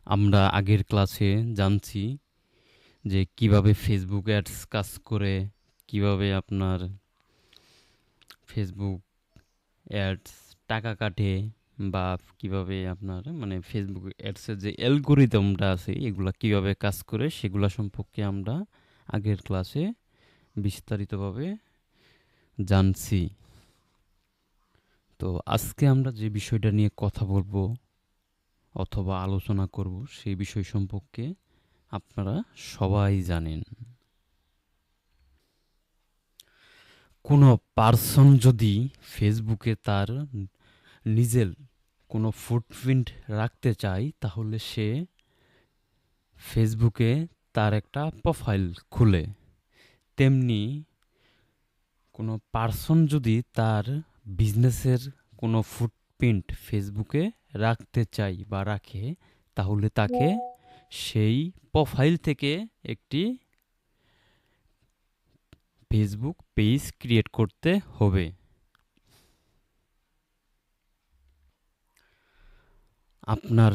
আমরা আগের ক্লাসে জানছি যে কিভাবে ফেসবুক অ্যাডস কাজ করে, কিভাবে আপনার ফেসবুক অ্যাডস টাকা কাটে, বা কিভাবে আপনার মানে ফেসবুক অ্যাডসের যে অ্যালগরিদমটা আছে এগুলা কিভাবে কাজ করে সেগুলা সম্পর্কে আমরা আগের ক্লাসে বিস্তারিতভাবে জানছি। তো আজকে আমরা যে বিষয়টা নিয়ে কথা বলবো অথবা আলোচনা করব সেই বিষয় সম্পর্কে আপনারা সবাই জানেন। কোনো পার্সন যদি ফেসবুকে তার নিজের কোনো ফুটপ্রিন্ট রাখতে চায় তাহলে সে ফেসবুকে তার একটা প্রোফাইল খুলে, তেমনি কোনো পার্সন যদি তার বিজনেসের কোনো ফুটপ্রিন্ট ফেসবুকে রাখতে চায় বা রাখে তাহলে তাকে সেই প্রোফাইল থেকে একটি ফেসবুক পেজ ক্রিয়েট করতে হবে। আপনার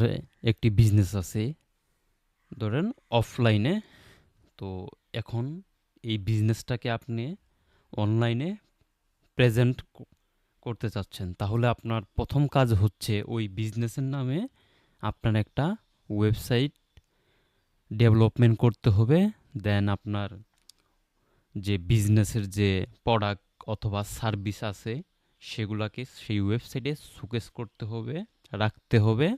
একটি বিজনেস আছে ধরেন অফলাইনে, তো এখন এই বিজনেসটাকে আপনি অনলাইনে প্রেজেন্ট করতে চাচ্ছেন, তাহলে আপনার প্রথম কাজ হচ্ছে ওই বিজনেসের নামে আপনার একটা ওয়েবসাইট ডেভেলপমেন্ট করতে হবে। দেন আপনার যে বিজনেসের যে প্রোডাক্ট অথবা সার্ভিস আছে সেগুলাকে সেই ওয়েবসাইটে শোকেস করতে হবে, রাখতে হবে।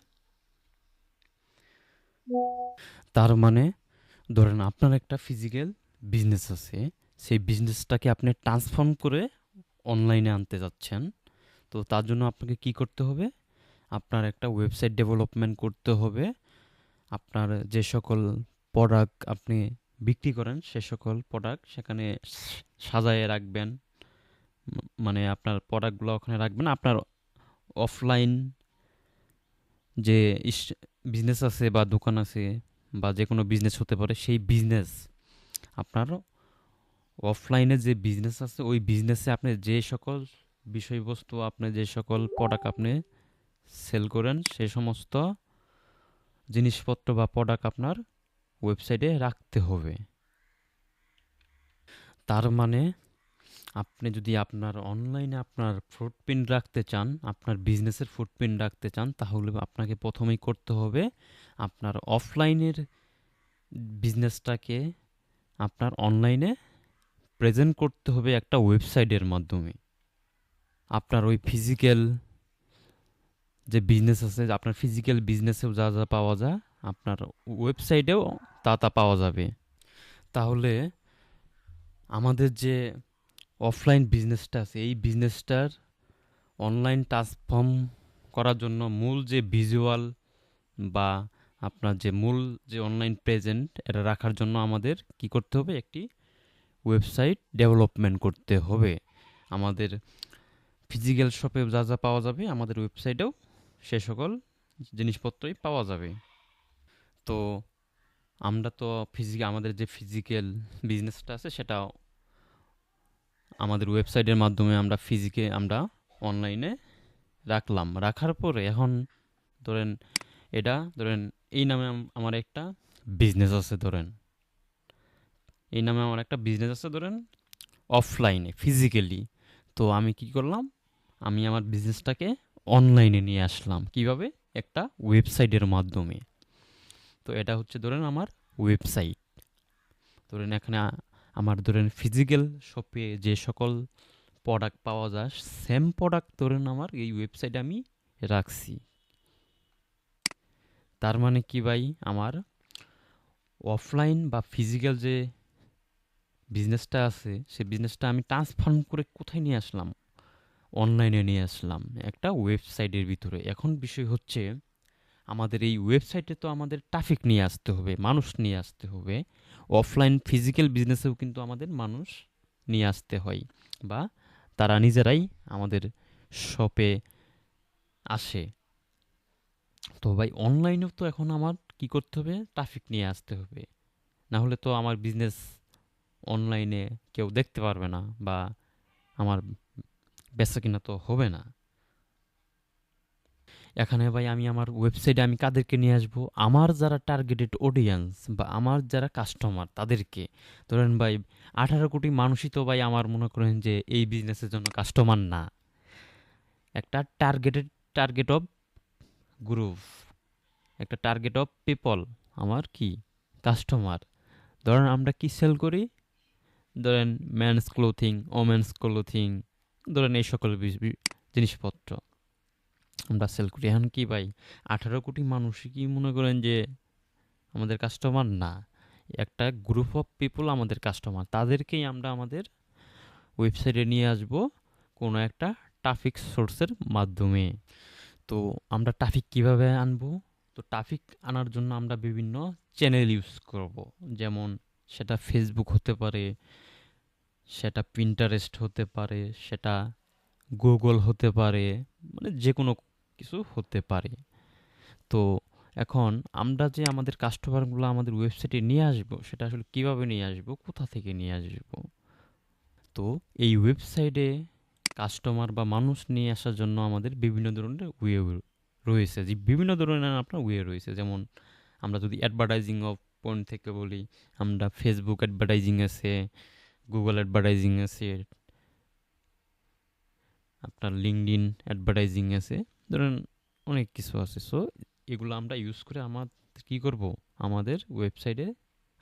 তার মানে ধরেন আপনার একটা ফিজিক্যাল বিজনেস আছে, সেই বিজনেসটাকে আপনি ট্রান্সফর্ম করে অনলাইনে আনতে যাচ্ছেন। তো তার জন্য আপনাকে কি করতে হবে? আপনার একটা ওয়েবসাইট ডেভেলপমেন্ট করতে হবে। আপনার যে সকল প্রোডাক্ট আপনি বিক্রি করেন সে সকল প্রোডাক্ট সেখানে সাজায়ে রাখবেন। মানে আপনার প্রোডাক্টগুলো ওখানে রাখবেন। আপনার অফলাইন যে বিজনেস আছে বা দোকান আছে বা যে কোনো বিজনেস হতে পারে, সেই বিজনেস আপনার অফলাইনে যে বিজনেস আছে ওই বিজনেসে আপনি যে সকল বিষয়বস্তু, আপনি যে সকল প্রোডাক্ট আপনি সেল করেন সে সমস্ত জিনিসপত্র বা প্রোডাক্ট আপনার ওয়েবসাইটে রাখতে হবে। তার মানে আপনি যদি আপনার অনলাইনে আপনার ফুটপ্রিন্ট রাখতে চান, আপনার বিজনেসের ফুটপ্রিন্ট রাখতে চান, তাহলে আপনাকে প্রথমেই করতে হবে আপনার অফলাইনের বিজনেসটাকে আপনার অনলাইনে প্রেজেন্ট করতে হবে একটা ওয়েবসাইটের মাধ্যমে। আপনার ওই ফিজিক্যাল যে বিজনেস আছে, আপনার ফিজিক্যাল বিজনেসেও যা যা পাওয়া যায় আপনার ওয়েবসাইটেও তা তা পাওয়া যাবে। তাহলে আমাদের যে অফলাইন বিজনেসটা আছে এই বিজনেসটার অনলাইন ট্রান্সফর্ম করার জন্য মূল যে ভিজুয়াল বা আপনার যে মূল যে অনলাইন প্রেজেন্ট এটা রাখার জন্য আমাদের কি করতে হবে? একটি ওয়েবসাইট ডেভেলপমেন্ট করতে হবে। আমাদের ফিজিক্যাল শপে যা যা পাওয়া যাবে আমাদের ওয়েবসাইটেও সে সকল জিনিসপত্রই পাওয়া যাবে। তো আমরা তো আমাদের যে ফিজিক্যাল বিজনেসটা আছে সেটা আমাদের ওয়েবসাইটের মাধ্যমে আমরা অনলাইনে রাখলাম। রাখার পরে এখন ধরেন ধরেন এই নামে আমার একটা বিজনেস আছে, ধরেন এই নামে আমার একটা বিজনেস আছে ধরেন অফলাইনে ফিজিক্যালি। তো আমি কি করলাম? আমি আমার বিজনেসটাকে অনলাইনে নিয়ে আসলাম কিভাবে? একটা ওয়েবসাইটের মাধ্যমে। তো এটা হচ্ছে ধরেন আমার ওয়েবসাইট। ধরেন এখানে আমার ধরেন ফিজিক্যাল শপে যে সকল প্রোডাক্ট পাওয়া যায় সেম প্রোডাক্ট ধরেন আমার এই ওয়েবসাইটে আমি রাখছি। তার মানে কি ভাই, আমার অফলাইন বা ফিজিক্যাল যে বিজনেসটা আছে সেই বিজনেসটা আমি ট্রান্সফর্ম করে কোথায় নিয়ে আসলাম? অনলাইনে নিয়ে আসলাম একটা ওয়েবসাইটের ভিতরে। এখন বিষয় হচ্ছে আমাদের এই ওয়েবসাইটে তো আমাদের ট্রাফিক নিয়ে আসতে হবে, মানুষ নিয়ে আসতে হবে। অফলাইন ফিজিক্যাল বিজনেসেও কিন্তু আমাদের মানুষ নিয়ে আসতে হয়, বা তারা নিজেরাই আমাদের শপে আসে। তো ভাই অনলাইনেও তো এখন আমার কি করতে হবে? ট্রাফিক নিয়ে আসতে হবে। না হলে তো আমার বিজনেস অনলাইনে কেউ দেখতে পারবে না, বা আমার বেচাকেনা তো হবে না। এখানে ভাই আমি আমার ওয়েবসাইটে আমি কাদেরকে নিয়ে আসবো? আমার যারা টার্গেটেড অডিয়েন্স বা আমার যারা কাস্টমার তাদেরকে। ধরেন ভাই 18 কোটি মানুষই তো ভাই আমার মনে করেন যে এই বিজনেসের জন্য কাস্টমার না। একটা টার্গেট অফ গ্রুপ, একটা টার্গেট অফ পিপল আমার কি কাস্টমার। ধরেন আমরা কি সেল করি? ধরেন মেন্স ক্লোথিং, ওমেন্স ক্লোথিং, ধরেন এই সকল জিনিসপত্র আমরা সেল করি। এখন কি ভাই 18 কোটি মানুষই কি মনে করেন যে আমাদের কাস্টমার না? একটা গ্রুপ অফ পিপল আমাদের কাস্টমার, তাদেরকেই আমরা আমাদের ওয়েবসাইটে নিয়ে আসব কোনো একটা ট্রাফিক সোর্সের মাধ্যমে। তো আমরা ট্রাফিক কিভাবে আনবো? তো ট্রাফিক আনার জন্য আমরা বিভিন্ন চ্যানেল ইউজ করব। যেমন সেটা ফেসবুক হতে পারে, সেটা পিন্টারেস্ট হতে পারে, সেটা গুগল হতে পারে, মানে যে কোনো কিছু হতে পারে। তো এখন আমরা যে আমাদের কাস্টমারগুলো আমাদের ওয়েবসাইটে নিয়ে আসবো, সেটা আসলে কিভাবে নিয়ে আসবো, কোথা থেকে নিয়ে আসবো? তো এই ওয়েবসাইটে কাস্টমার বা মানুষ নিয়ে আসার জন্য আমাদের বিভিন্ন ধরনের ওয়ে রয়েছে, যে বিভিন্ন ধরনের আপনার ওয়ে রয়েছে। যেমন আমরা যদি অ্যাডভার্টাইজিং অফ পয়েন্ট থেকে বলি, আমরা ফেসবুক অ্যাডভার্টাইজিং আছে, গুগল অ্যাডভার্টাইজিং আছে, আপনার লিঙ্কডইন অ্যাডভার্টাইজিং আছে, ধরেন অনেক কিছু আছে। সো এগুলো আমরা ইউজ করে আমাদের কী করব, আমাদের ওয়েবসাইটে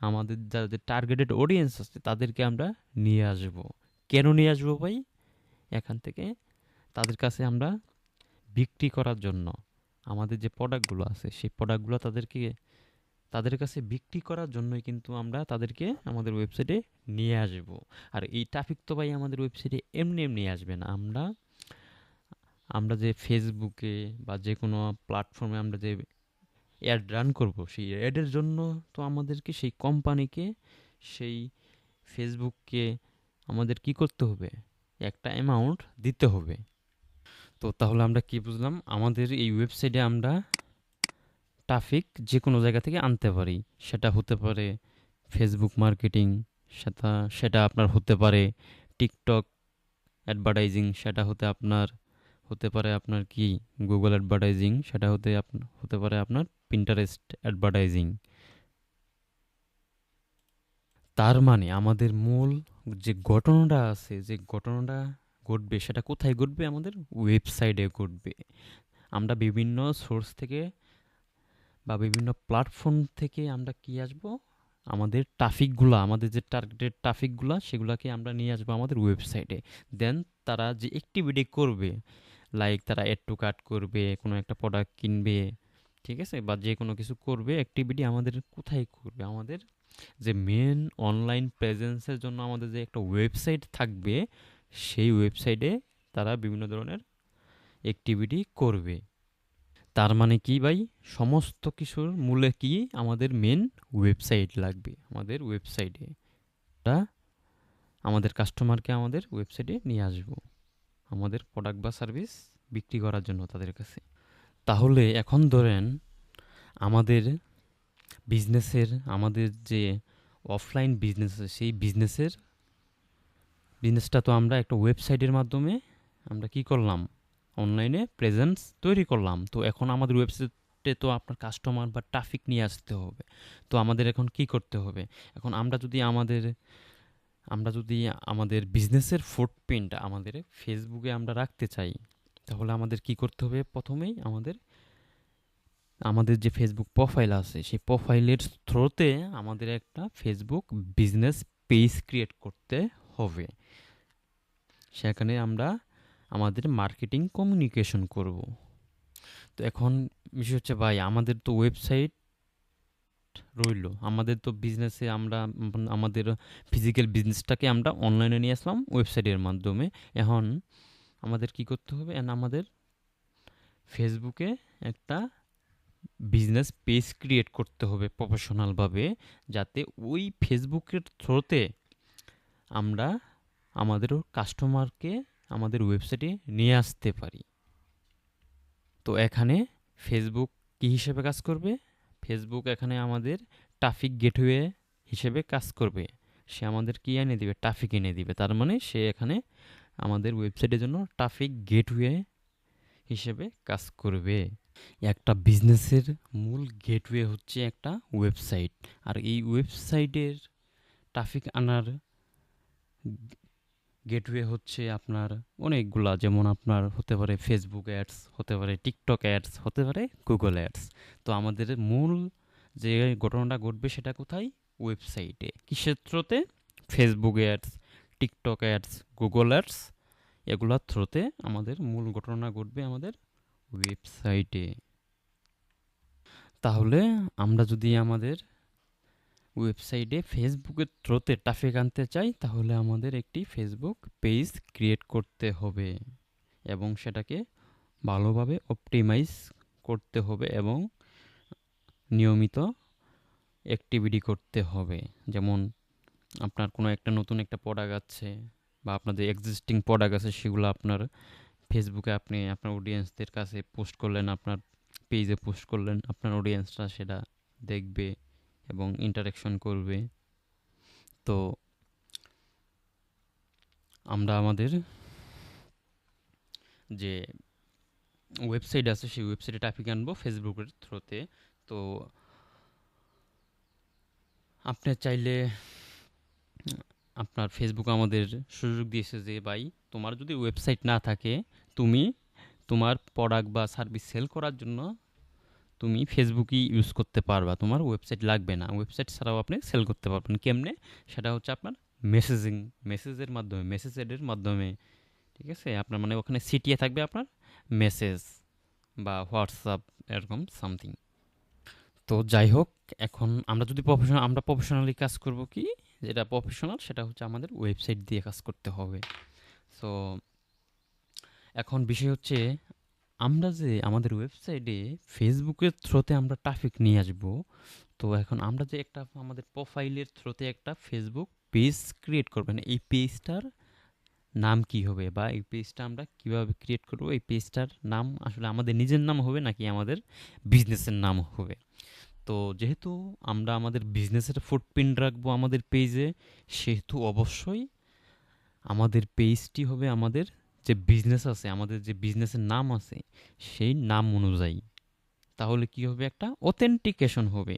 আমাদের যাদের টার্গেটেড অডিয়েন্স আছে তাদেরকে আমরা নিয়ে আসব। কেন নিয়ে আসবো ভাই? এখান থেকে তাদের কাছে আমরা বিক্রি করার জন্য আমাদের যে প্রোডাক্টগুলো আছে সেই প্রোডাক্টগুলো তাদের কাছে বিক্রি করার জন্যই কিন্তু আমরা তাদেরকে আমাদের ওয়েবসাইটে নিয়ে আসব। আর এই ট্রাফিক তো ভাই আমাদের ওয়েবসাইটে এমনি এমনি আসবে না। আমরা আমরা যে ফেসবুকে বা যে কোনো প্ল্যাটফর্মে আমরা যে অ্যাড রান করব, সেই অ্যাডের জন্য তো আমাদেরকে সেই কোম্পানিকে, সেই ফেসবুককে আমাদের কি করতে হবে? একটা অ্যামাউন্ট দিতে হবে। তো তাহলে আমরা কি বুঝলাম? আমাদের এই ওয়েবসাইটে আমরা ট্রাফিক যে কোনো জায়গা থেকে আনতে পারি। সেটা হতে পারে ফেসবুক মার্কেটিং, সেটা সেটা আপনার হতে পারে টিকটক অ্যাডভার্টাইজিং, সেটা হতে পারে আপনার কি গুগল অ্যাডভার্টাইজিং, সেটা হতে পারে আপনার পিন্টারেস্ট অ্যাডভার্টাইজিং। তার মানে আমাদের মূল যে ঘটনাটা আছে, যে ঘটনাটা ঘটবে, সেটা কোথায় ঘটবে? আমাদের ওয়েবসাইটে ঘটবে। আমরা বিভিন্ন সোর্স থেকে বা বিভিন্ন প্ল্যাটফর্ম থেকে আমরা কি আসবো? আমাদের ট্রাফিকগুলা, আমাদের যে টার্গেটেড ট্রাফিকগুলা, সেগুলাকে আমরা নিয়ে আসবো আমাদের ওয়েবসাইটে। দেন তারা যে অ্যাক্টিভিটি করবে, লাইক তারা অ্যাড টু কার্ট করবে, কোনো একটা প্রোডাক্ট কিনবে, ঠিক আছে, বা যে কোনো কিছু করবে, অ্যাক্টিভিটি আমাদের কোথায় করবে? আমাদের যে মেন অনলাইন প্রেজেন্সের জন্য আমাদের যে একটা ওয়েবসাইট থাকবে, সেই ওয়েবসাইটে তারা বিভিন্ন ধরনের অ্যাক্টিভিটি করবে। তার মানে কি ভাই? সমস্ত কিছুর মূলে কি? আমাদের মেন ওয়েবসাইট লাগবে। আমাদের ওয়েবসাইটে তা আমাদের কাস্টমারকে আমাদের ওয়েবসাইটে নিয়ে আসবো আমাদের প্রোডাক্ট বা সার্ভিস বিক্রি করার জন্য তাদের কাছে। তাহলে এখন ধরেন আমাদের আমাদের যে অফলাইন বিজনেস আছে, সেই বিজনেসটা তো আমরা একটা ওয়েবসাইটের মাধ্যমে আমরা কি করলাম? অনলাইনে প্রেজেন্স তৈরি করলাম। তো এখন আমাদের ওয়েবসাইটে তো আপনার কাস্টমার বা ট্রাফিক নিয়ে আসতে হবে। তো আমাদের এখন কি করতে হবে? এখন আমরা যদি আমাদের বিজনেসের ফুটপ্রিন্ট আমাদের ফেসবুকে আমরা রাখতে চাই, তাহলে আমাদের কি করতে হবে? প্রথমেই আমাদের যে ফেসবুক প্রোফাইল আছে, সেই প্রোফাইলের থ্রুতে আমাদের একটা ফেসবুক বিজনেস পেজ ক্রিয়েট করতে হবে। সেখানে আমরা আমাদের মার্কেটিং কমিউনিকেশন করব। তো এখন বিষয় হচ্ছে ভাই, আমাদের তো ওয়েবসাইট রইল, আমাদের তো বিজনেসে আমরা আমাদের ফিজিক্যাল বিজনেসটাকে আমরা অনলাইনে নিয়ে আসলাম ওয়েবসাইটের মাধ্যমে। এখন আমাদের কি করতে হবে? আমাদের ফেসবুকে একটা বিজনেস পেজ ক্রিয়েট করতে হবে প্রফেশনালভাবে, যাতে ওই ফেসবুকের থ্রুতে আমরা আমাদের কাস্টমারকে আমাদের ওয়েবসাইটে নিয়ে আসতে পারি। তো এখানে ফেসবুক কি হিসেবে কাজ করবে? ফেসবুক এখানে আমাদের ট্রাফিক গেটওয়ে হিসেবে কাজ করবে। সে আমাদের কি এনে দিবে? ট্রাফিক এনে দিবে। তার মানে সে এখানে আমাদের ওয়েবসাইটের জন্য ট্রাফিক গেটওয়ে হিসেবে কাজ করবে। একটা বিজনেসের মূল গেটওয়ে হচ্ছে একটা ওয়েবসাইট। আর এই ওয়েবসাইটের ট্রাফিক আনার গেটওয়ে হচ্ছে আপনার অনেকগুলা, যেমন আপনার হতে পারে ফেসবুক অ্যাডস, হতে পারে টিকটক অ্যাডস, হতে পারে গুগল অ্যাডস। তো আমাদের মূল যে ঘটনাটা ঘটবে সেটা কোথায়? ওয়েবসাইটে। কিসের থ্রোতে? Facebook ads, TikTok ads, Google ads, এগুলোর থ্রোতে আমাদের মূল ঘটনা ঘটবে আমাদের ওয়েবসাইটে। তাহলে আমরা যদি আমাদের ওয়েবসাইটে ফেসবুকের থ্রোতে ট্রাফিক আনতে চাই, তাহলে আমাদের একটি ফেসবুক পেজ ক্রিয়েট করতে হবে এবং সেটাকে ভালোভাবে অপটিমাইজ করতে হবে এবং নিয়মিত অ্যাক্টিভিটি করতে হবে। যেমন আপনার কোনো একটা নতুন একটা প্রোডাক্ট আছে বা আপনাদের এক্সিস্টিং প্রোডাক্ট আছে, সেগুলো আপনার ফেসবুকে আপনি আপনার অডিয়েন্সদের কাছে পোস্ট করলেন, আপনার পেজে পোস্ট করলেন, আপনার অডিয়েন্সরা সেটা দেখবে এবং ইন্টারাকশন করবে। তো আমরা আমাদের যে ওয়েবসাইট আছে সেই ওয়েবসাইটে ট্রাফিক আনবো ফেসবুকের থ্রুতে। তো আপনি চাইলে আপনার ফেসবুক আমাদের সুযোগ দিয়েছে যে ভাই, তোমার যদি ওয়েবসাইট না থাকে, তুমি তোমার প্রোডাক্ট বা সার্ভিস সেল করার জন্য তুমি ফেসবুকই ইউজ করতে পারবা, তোমার ওয়েবসাইট লাগবে না। ওয়েবসাইট ছাড়াও আপনি সেল করতে পারবেন। কেমনে? সেটা হচ্ছে আপনার মেসেজের মাধ্যমে, মেসেজ অ্যাডের মাধ্যমে। ঠিক আছে? আপনার মানে ওখানে সিটিয়ে থাকবে আপনার মেসেজ বা হোয়াটসঅ্যাপ, এরকম সামথিং। তো যাই হোক, এখন আমরা প্রফেশনালি কাজ করব কি, যেটা প্রফেশনাল সেটা হচ্ছে আমাদের ওয়েবসাইট দিয়ে কাজ করতে হবে। সো এখন বিষয় হচ্ছে, আমরা যে আমাদের ওয়েবসাইটে ফেসবুকের থ্রোতে আমরা ট্রাফিক নিয়ে আসব, তো এখন আমরা যে একটা আমাদের প্রোফাইলের থ্রোতে একটা ফেসবুক পেজ ক্রিয়েট করবেন, এই পেজটার নাম কি হবে বা এই পেজটা আমরা কিভাবে ক্রিয়েট করব? এই পেজটার নাম আসলে আমাদের নিজের নাম হবে নাকি আমাদের বিজনেসের নাম হবে? তো যেহেতু আমরা আমাদের বিজনেসের ফুটপ্রিন্ট রাখবো আমাদের পেজে, সেহেতু অবশ্যই আমাদের পেজটি হবে আমাদের যে বিজনেস আছে, আমাদের যে বিজনেসের নাম আছে সেই নাম অনুযায়ী। তাহলে কি হবে? একটা অথেন্টিকেশন হবে।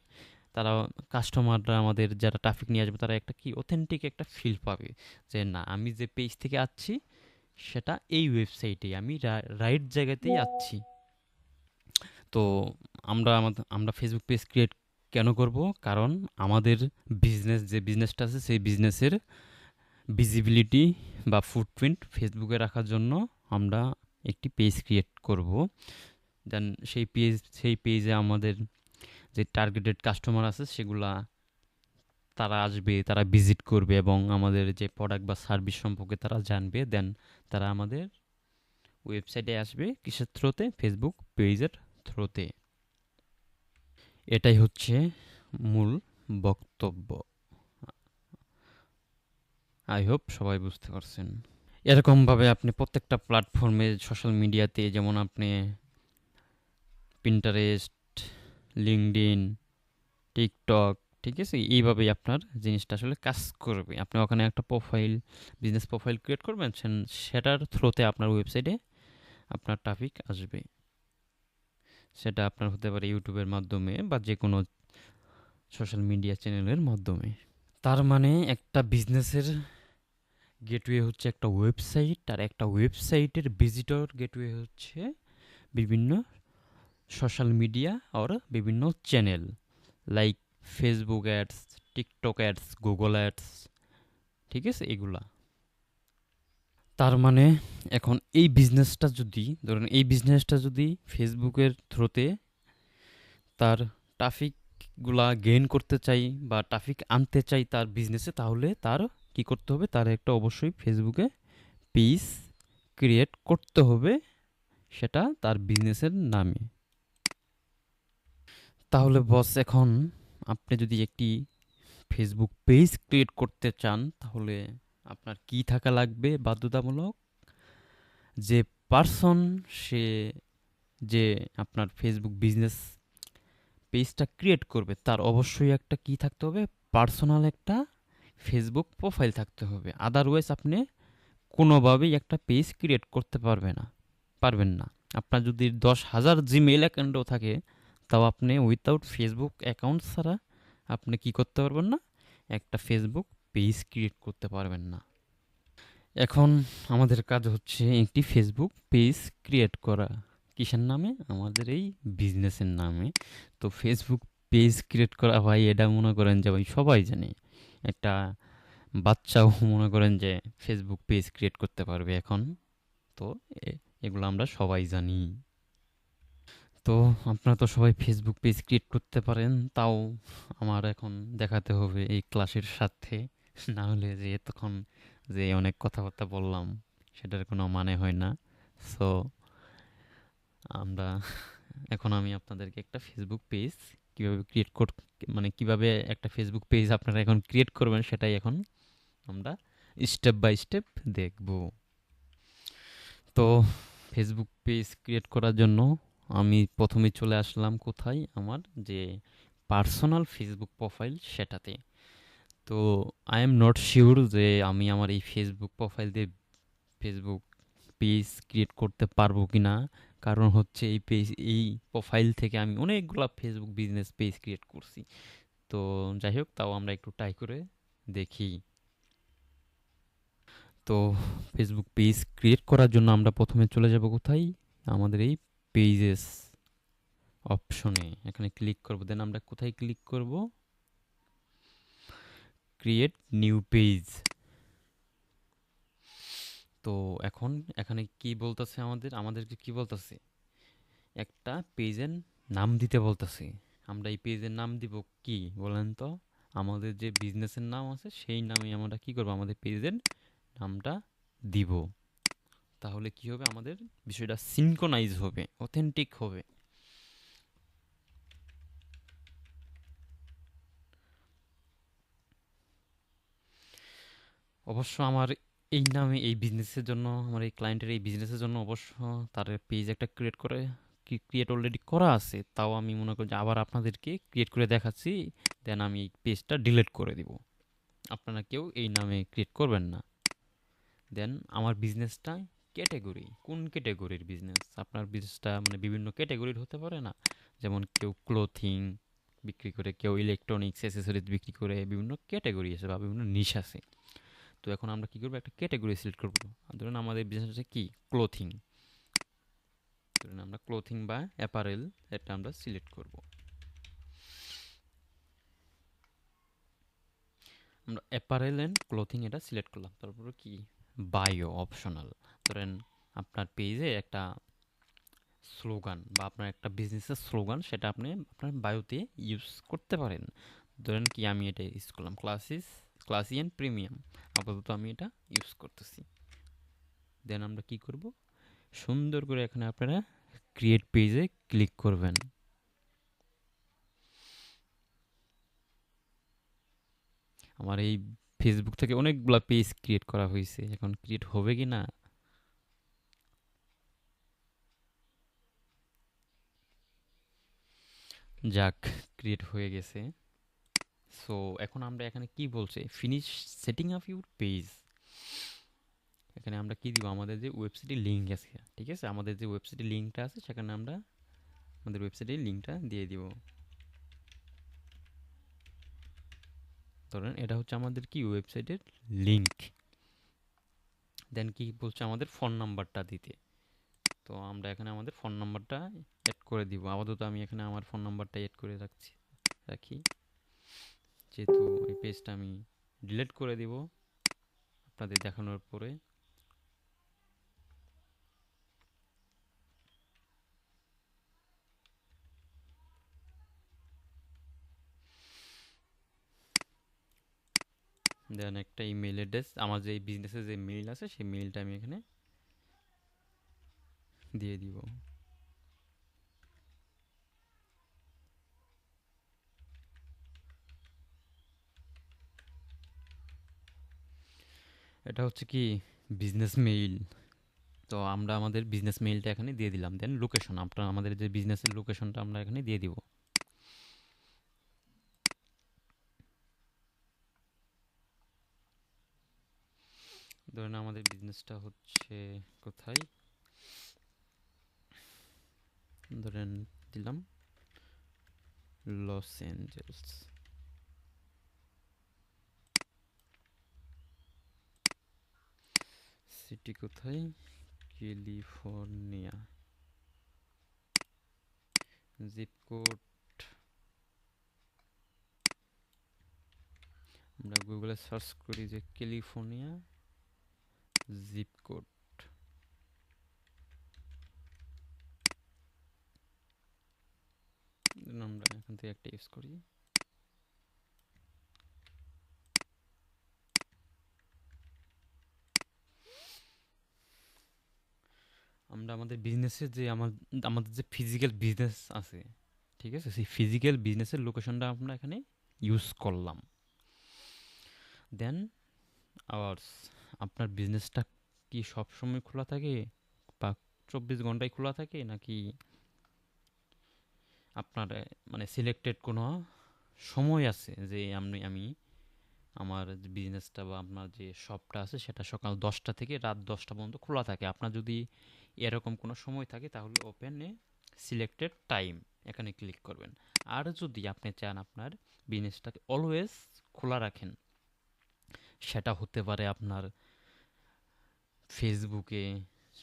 তারা, কাস্টমাররা, আমাদের যারা ট্রাফিক নিয়ে আসবে, তারা একটা কি অথেন্টিক একটা ফিল পাবে যে না, আমি যে পেজ থেকে আসছি সেটা এই ওয়েবসাইটে, আমি রাইট জায়গাতেই আসছি। তো আমরা ফেসবুক পেজ ক্রিয়েট কেন করব? কারণ আমাদের যে বিজনেসটা আছে সেই বিজনেসের ভিজিবিলিটি বা ফুটপ্রিন্ট ফেসবুকে রাখার জন্য আমরা একটি পেজ ক্রিয়েট করব। দেন সেই পেজে আমাদের যে টার্গেটেড কাস্টমার আছে সেগুলা, তারা আসবে, তারা ভিজিট করবে এবং আমাদের যে প্রোডাক্ট বা সার্ভিস সম্পর্কে তারা জানবে। দেন তারা আমাদের ওয়েবসাইটে আসবে কিসের থ্রোতে? ফেসবুক পেজের থ্রোতে। এটাই হচ্ছে মূল বক্তব্য। আই হোপ সবাই বুঝতে পারছেন। এরকমভাবে আপনি প্রত্যেকটা প্ল্যাটফর্মে, সোশ্যাল মিডিয়াতে, যেমন আপনি পিন্টারেস্ট, লিঙ্কডইন, টিকটক, ঠিক আছে? এইভাবেই আপনার জিনিসটা আসলে কাজ করবে। আপনি ওখানে একটা বিজনেস প্রোফাইল ক্রিয়েট করবেন, সেটার থ্রুতে আপনার ওয়েবসাইটে আপনার ট্রাফিক আসবে। সেটা আপনার হতে পারে ইউটিউবের মাধ্যমে বা যে কোনো সোশ্যাল মিডিয়া চ্যানেলের মাধ্যমে। তার মানে একটা বিজনেসের গেটওয়ে হচ্ছে একটা ওয়েবসাইট, আর একটা ওয়েবসাইটের ভিজিটর গেটওয়ে হচ্ছে বিভিন্ন সোশ্যাল মিডিয়া আর বিভিন্ন channel, like Facebook ads, TikTok ads, Google ads, ঠিক আছে? এগুলা। তার মানে এখন এই বিজনেসটা যদি ফেসবুকের থ্রুতে তার ট্রাফিকগুলা গেইন করতে চাই বা ট্রাফিক আনতে চাই তার বিজনেসে, তাহলে তার কি করতে হবে? তার একটা অবশ্যই ফেসবুকে পেজ ক্রিয়েট করতে হবে, সেটা তার বিজনেসের নামে। তাহলে বস, এখন আপনি যদি একটি ফেসবুক পেজ ক্রিয়েট করতে চান, তাহলে আপনার কি থাকা লাগবে বাধ্যতামূলক? যে পার্সন, সে যে আপনার ফেসবুক বিজনেস পেজটা ক্রিয়েট করবে, তার অবশ্যই একটা কি থাকতে হবে? পার্সোনাল একটা ফেসবুক প্রোফাইল থাকতে হবে। আদারওয়াইজ আপনি কোনোভাবেই একটা পেজ ক্রিয়েট করতে পারবেন না। আপনার যদি 10,000 জিমেইল অ্যাকাউন্টও থাকে, তাও আপনি উইথাউট ফেসবুক অ্যাকাউন্ট ছাড়া আপনি কি করতে পারবেন না, একটা ফেসবুক পেজ ক্রিয়েট করতে পারবেন না। এখন আমাদের কাজ হচ্ছে একটি ফেসবুক পেজ ক্রিয়েট করা। কিসের নামে? আমাদের এই বিজনেসের নামে। তো ফেসবুক পেজ ক্রিয়েট করা ভাই, এটা মনে করেন যে ভাই সবাই জানে। একটা বাচ্চাও মনে করেন যে ফেসবুক পেজ ক্রিয়েট করতে পারবে এখন। তো এগুলো আমরা সবাই জানি। তো আপনারা তো সবাই ফেসবুক পেজ ক্রিয়েট করতে পারেন, তাও আমার এখন দেখাতে হবে এই ক্লাসের সাথে। না হলে যে এতক্ষণ যে অনেক কথাবার্তা বললাম, সেটার কোনো মানে হয় না। সো আমরা এখন আমি আপনাদেরকে একটা ফেসবুক পেজ কীভাবে ক্রিয়েট মানে কিভাবে একটা ফেসবুক পেজ আপনারা এখন ক্রিয়েট করবেন, সেটাই এখন আমরা স্টেপ বাই স্টেপ দেখব। তো ফেসবুক পেজ ক্রিয়েট করার জন্য আমি প্রথমে চলে আসলাম কোথায়, আমার যে পার্সোনাল ফেসবুক প্রোফাইল সেটাতে। তো আই এম নট শিওর যে আমি আমার এই ফেসবুক প্রোফাইল দিয়ে ফেসবুক পেজ ক্রিয়েট করতে পারবো কি না। কারণ হচ্ছে এই প্রোফাইল থেকে আমি অনেকগুলো ফেসবুক বিজনেস পেজ ক্রিয়েট করছি। তো যাই হোক, তাও আমরা একটু ট্রাই করে দেখি। তো ফেসবুক পেজ ক্রিয়েট করার জন্য আমরা প্রথমে চলে যাব কোথায়, আমাদের এই পেজেস অপশনে এখানে ক্লিক করব। দেন আমরা কোথায় ক্লিক করব, ক্রিয়েট নিউ পেজ। তো এখন এখানে কি বলতেছে, আমাদেরকে কি বলতেছে, একটা পেজের নাম দিতে বলতেছে। আমরা এই পেজের নাম দিব কি বলেন তো? আমাদের যে বিজনেসের নাম আছে সেই নামে আমরা কি করব, আমাদের পেজের নামটা দিব। তাহলে কি হবে, আমাদের বিষয়টা সিনক্রোনাইজ হবে, অথেন্টিক হবে। অবশ্য আমার এই নামে এই বিজনেসের জন্য, আমার এই ক্লায়েন্টের এই বিজনেসের জন্য অবশ্য তার পেজ একটা ক্রিয়েট অলরেডি করা আছে। তাও আমি মনে করি যে আবার আপনাদেরকে ক্রিয়েট করে দেখাচ্ছি। দেন আমি এই পেজটা ডিলিট করে দিব। আপনারা কেউ এই নামে ক্রিয়েট করবেন না। দেন আমার বিজনেসটা ক্যাটেগরি, কোন ক্যাটেগরির বিজনেস? আপনার বিজনেসটা মানে বিভিন্ন ক্যাটেগরির হতে পারে না? যেমন কেউ ক্লোথিং বিক্রি করে, কেউ ইলেকট্রনিক্স অ্যাসেসরিজ বিক্রি করে, বিভিন্ন ক্যাটেগরি আছে বা বিভিন্ন নিশ আছে। তো এখন আমরা কি করবো, একটা ক্যাটাগরি সিলেক্ট করবো। ধরুন আমাদের বিজনেস হচ্ছে কি, ক্লোথিং। ধরুন আমরা ক্লোথিং বা অ্যাপারেল, এটা আমরা সিলেক্ট করব। আমরা অ্যাপারেল অ্যান্ড ক্লোথিং এটা সিলেক্ট করলাম। তারপরে কি, বায়ো অপশনাল। ধরেন আপনার পেজে একটা স্লোগান বা আপনার একটা বিজনেসের স্লোগান, সেটা আপনি আপনার বায়োতে ইউজ করতে পারেন। ধরেন কি, আমি এটা ইউজ করলাম, ক্লাসি অ্যান্ড প্রিমিয়াম। আপাতত আমি এটা ইউজ করতেছি। দেন আমরা কি করব, সুন্দর করে এখানে আপনারা ক্রিয়েট পেজে ক্লিক করবেন। আমার এই ফেসবুক থেকে অনেকগুলা পেজ ক্রিয়েট করা হয়েছে, এখন ক্রিয়েট হবে কি না। যাক, ক্রিয়েট হয়ে গেছে। সো এখন আমরা এখানে কি বলছে, finish setting up your page. এখানে আমরা কি দিব, আমাদের যে ওয়েবসাইটের লিঙ্ক আছে, ঠিক আছে, আমাদের যে ওয়েবসাইটের লিঙ্কটা আছে সেখানে আমরা আমাদের ওয়েবসাইটের লিঙ্কটা দিয়ে দিব। ধরেন এটা হচ্ছে আমাদের কি, ওয়েবসাইটের লিঙ্ক। দেন কি বলছে, আমাদের ফোন নাম্বারটা দিতে। তো আমরা এখানে আমাদের ফোন নাম্বারটা অ্যাড করে দিব। আপাতত আমি এখানে আমার ফোন নাম্বারটা অ্যাড করে রাখি, যেহেতু এই পেজটা আমি ডিলিট করে দিব আপনাদের দেখানোর পরে। দেন একটা ইমেল অ্যাড্রেস, আমার যে বিজনেসের যে মেইল আছে সেই মেইলটা আমি এখানে দিয়ে দিব। এটা হচ্ছে কি, বিজনেস মেইল। তো আমরা আমাদের বিজনেস মেইলটা এখানে দিয়ে দিলাম। দেন লোকেশন, আপনার আমাদের যে বিজনেসের লোকেশনটা আমরা এখানে দিয়ে দিব। ধরেন আমাদের বিজনেসটা হচ্ছে কোথায়, ধরেন দিলাম লস অ্যাঞ্জেলস, সিটি কোথায়, ক্যালিফোর্নিয়া, জিপ কোড আমরা গুগলে সার্চ করি যে ক্যালিফোর্নিয়া জিপ কোড, আমরা এখান থেকে একটা ইউজ করি। আমরা আমাদের বিজনেসের যে আমাদের যে ফিজিক্যাল বিজনেস আছে, ঠিক আছে, সেই ফিজিক্যাল বিজনেসের লোকেশনটা আমরা এখানে ইউজ করলাম। দেন আওয়ার্স, আপনার বিজনেসটা কি সব সময় খোলা থাকে বা 24 ঘন্টায় খোলা থাকে, নাকি আপনার মানে সিলেক্টেড কোনো সময় আছে যে আমি আমার যে বিজনেসটা বা আপনার যে শপটা আছে সেটা সকাল 10টা থেকে রাত 10টা পর্যন্ত খোলা থাকে? আপনার যদি এরকম কোনো সময় থাকে তাহলে ওপেনে সিলেক্টেড টাইম এখানে ক্লিক করবেন। আর যদি আপনি চান আপনার বিজনেসটাকে অলওয়েজ খোলা রাখেন, সেটা হতে পারে আপনার ফেসবুকে,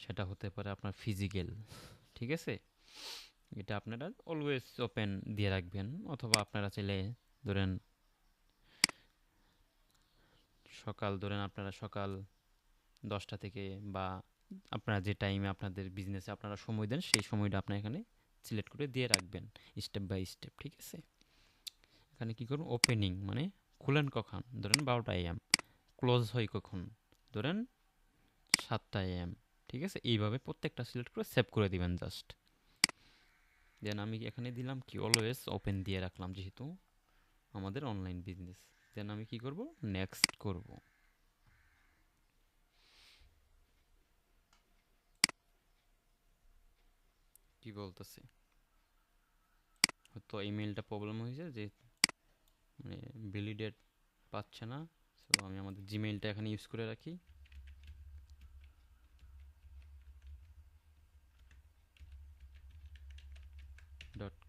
সেটা হতে পারে আপনার ফিজিক্যাল, ঠিক আছে, এটা আপনারা অলওয়েজ ওপেন দিয়ে রাখবেন। অথবা আপনারা চাইলে ধরেন আপনারা সকাল 10টা থেকে বা আপনারা যে টাইমে আপনাদের বিজনেসে আপনারা সময় দেন সেই সময়টা আপনার এখানে সিলেক্ট করে দিয়ে রাখবেন স্টেপ বাই স্টেপ, ঠিক আছে। এখানে কি করুন, ওপেনিং মানে খুলেন কখন, ধরেন 12টা AM, ক্লোজ হয় কখন, ধরেন 7টা AM, ঠিক আছে। এইভাবে প্রত্যেকটা সিলেক্ট করে সেভ করে দিবেন জাস্ট। দেন আমি এখানে দিলাম কি অলওয়েজ ওপেন দিয়ে রাখলাম যেহেতু আমাদের অনলাইন বিজনেস। দেন আমি কি করব, নেক্সট করব। কি বলতেছে, হয়তো ইমেলটা প্রবলেম হয়েছে যে মানে ভ্যালিডেট পাচ্ছে না। সো আমি আমাদের জিমেইলটা এখানে ইউজ করে রাখি।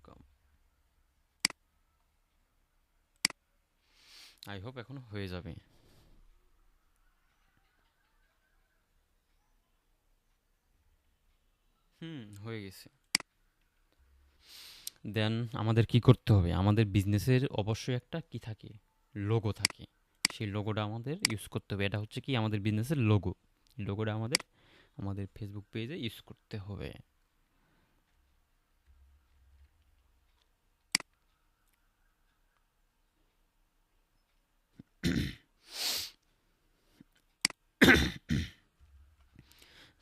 .com, আই হোপ এখন হয়ে যাবে। হয়ে গেছে। দেন আমাদের কি করতে হবে, আমাদের বিজনেসের অবশ্যই একটা কি থাকে, লোগো থাকে। সেই লোগোটা আমাদের ইউজ করতে হবে। এটা হচ্ছে কি আমাদের বিজনেসের লোগো। লোগোটা আমাদের ফেসবুক পেজে ইউজ করতে হবে।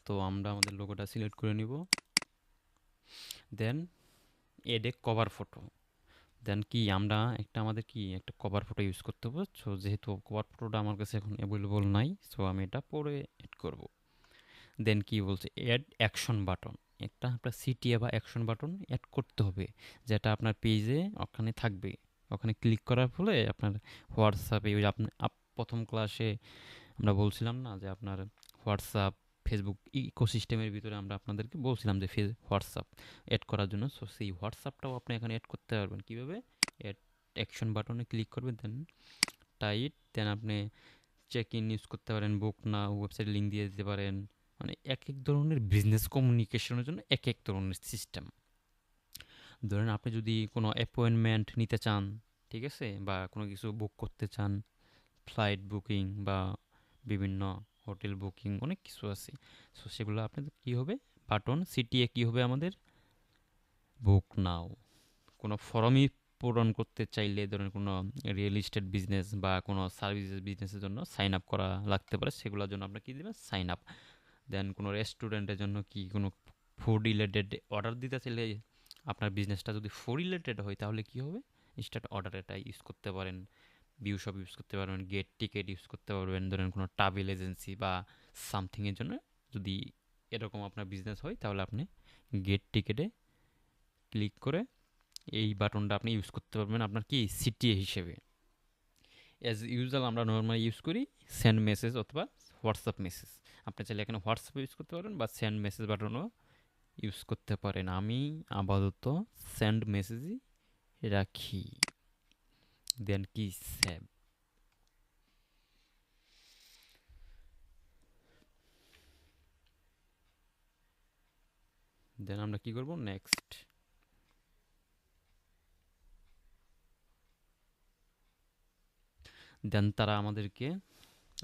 তো আমরা আমাদের লোগোটা সিলেক্ট করে নিব। দেন এড এ কভার ফটো। দেন কি আমরা আমাদের কি একটা কভার ফটো ইউজ করতে হবে। সো যেহেতু কভার ফটোটা আমার কাছে এখন অ্যাভেলেবল নাই, সো আমি এটা পরে এড করব। দেন কি বলছে, অ্যাড অ্যাকশন বাটন। একটা আপনার সিটিএ বা অ্যাকশন বাটন অ্যাড করতে হবে, যেটা আপনার পেজে ওখানে থাকবে। ওখানে ক্লিক করার ফলে আপনার হোয়াটসঅ্যাপে ওই প্রথম ক্লাসে আমরা বলছিলাম না যে আপনার হোয়াটসঅ্যাপ ফেসবুক ইকোসিস্টেমের ভিতরে আমরা আপনাদেরকে বলছিলাম যে হোয়াটসঅ্যাপ অ্যাড করার জন্য। সো সেই হোয়াটসঅ্যাপটাও আপনি এখানে অ্যাড করতে পারবেন। কীভাবে, অ্যাড অ্যাকশন বাটনে ক্লিক করবেন, দেন টাইট, দেন আপনি চেক ইন ইউজ করতে পারেন, বুক না ওয়েবসাইট লিঙ্ক দিয়ে দিতে পারেন। মানে এক এক ধরনের বিজনেস কমিউনিকেশনের জন্য এক এক ধরনের সিস্টেম। ধরেন আপনি যদি কোনো অ্যাপয়েন্টমেন্ট নিতে চান, ঠিক আছে, বা কোনো কিছু বুক করতে চান, ফ্লাইট বুকিং বা বিভিন্ন হোটেল বুকিং, অনেক কিছু আছে। সো সেগুলো আপনাদের কী হবে, বাটন সিটিএ কী হবে আমাদের, বুক নাও। কোনো ফর্মই পূরণ করতে চাইলে, ধরেন কোনো রিয়েল এস্টেট বিজনেস বা কোনো সার্ভিসেস বিজনেসের জন্য সাইন আপ করা লাগতে পারে, সেগুলোর জন্য আপনার কী দেবেন, সাইন আপ। দেন কোনো রেস্টুরেন্টের জন্য কি কোনো ফুড রিলেটেড অর্ডার দিতে চাইলে, আপনার বিজনেসটা যদি ফুড রিলেটেড হয় তাহলে কি হবে, স্টার্ট অর্ডার এটা ইউজ করতে পারেন, ভিউ শপ ইউজ করতে পারবেন, গেট টিকেট ইউজ করতে পারবেন। ধরেন কোনো ট্রাভেল এজেন্সি বা সামথিংয়ের জন্য যদি এরকম আপনার বিজনেস হয় তাহলে আপনি গেট টিকেটে ক্লিক করে এই বাটনটা আপনি ইউজ করতে পারবেন আপনার কি সিটিএ হিসেবে। অ্যাজ ইউজুয়াল আমরা নর্মালি ইউজ করি সেন্ড মেসেজ অথবা হোয়াটসঅ্যাপ মেসেজ। আপনি চাইলে এখানে হোয়াটসঅ্যাপ ইউজ করতে পারেন বা সেন্ড মেসেজ বাটনও ইউজ করতে পারেন। আমি আপাতত সেন্ড মেসেজই রাখি। দেন কি সেভ। দেন আমরা কি করব, নেক্সট। দেন তারা আমাদেরকে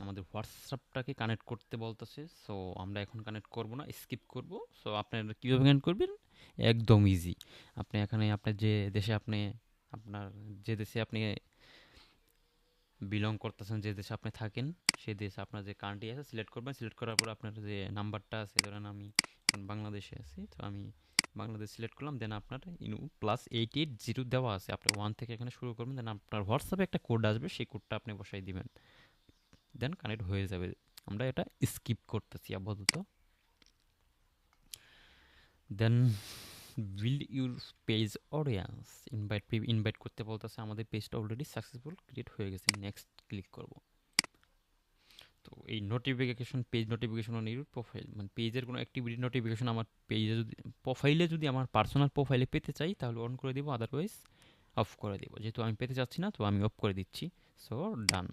আমাদের হোয়াটসঅ্যাপটাকে কানেক্ট করতে বলতেছে। সো আমরা এখন কানেক্ট করব না, স্কিপ করব। সো আপনারা কীভাবে কানেক্ট করবেন, একদম ইজি। আপনি এখানে আপনার যে দেশে আপনি আপনার যে দেশে আপনি বিলং করতেছেন, যে দেশে আপনি থাকেন, সেই দেশে আপনার যে কান্ট্রি আছে সিলেক্ট করবেন। সিলেক্ট করার পর আপনার যে নাম্বারটা আছে, ধরেন আমি এখন বাংলাদেশে আছি, তো আমি বাংলাদেশ সিলেক্ট করলাম। দেন আপনার +88 0 দেওয়া আছে, আপনি 1 থেকে এখানে শুরু করবেন। দেন আপনার হোয়াটসঅ্যাপে একটা কোড আসবে, সেই কোডটা আপনি বসাই দিবেন। দেন কানেক্ট হয়ে যাবে। আমরা এটা স্কিপ করতেছি আপাতত। Then build your page audience, invite করতে বলতেছে। আমাদের পেজটা অলরেডি সাকসেসফুল ক্রিয়েট হয়ে গেছে। নেক্সট ক্লিক করব। তো এই notification, page notification on your profile, মানে পেজের কোনো অ্যাক্টিভিটি নোটিফিকেশন আমার পেজে যদি প্রোফাইলে যদি আমার পার্সোনাল প্রোফাইলে পেতে চাই তাহলে অন করে দিব, আদারওয়াইজ অফ করে দিব। যেহেতু আমি পেতে চাচ্ছি না, তো আমি অফ করে দিচ্ছি। সো ডান।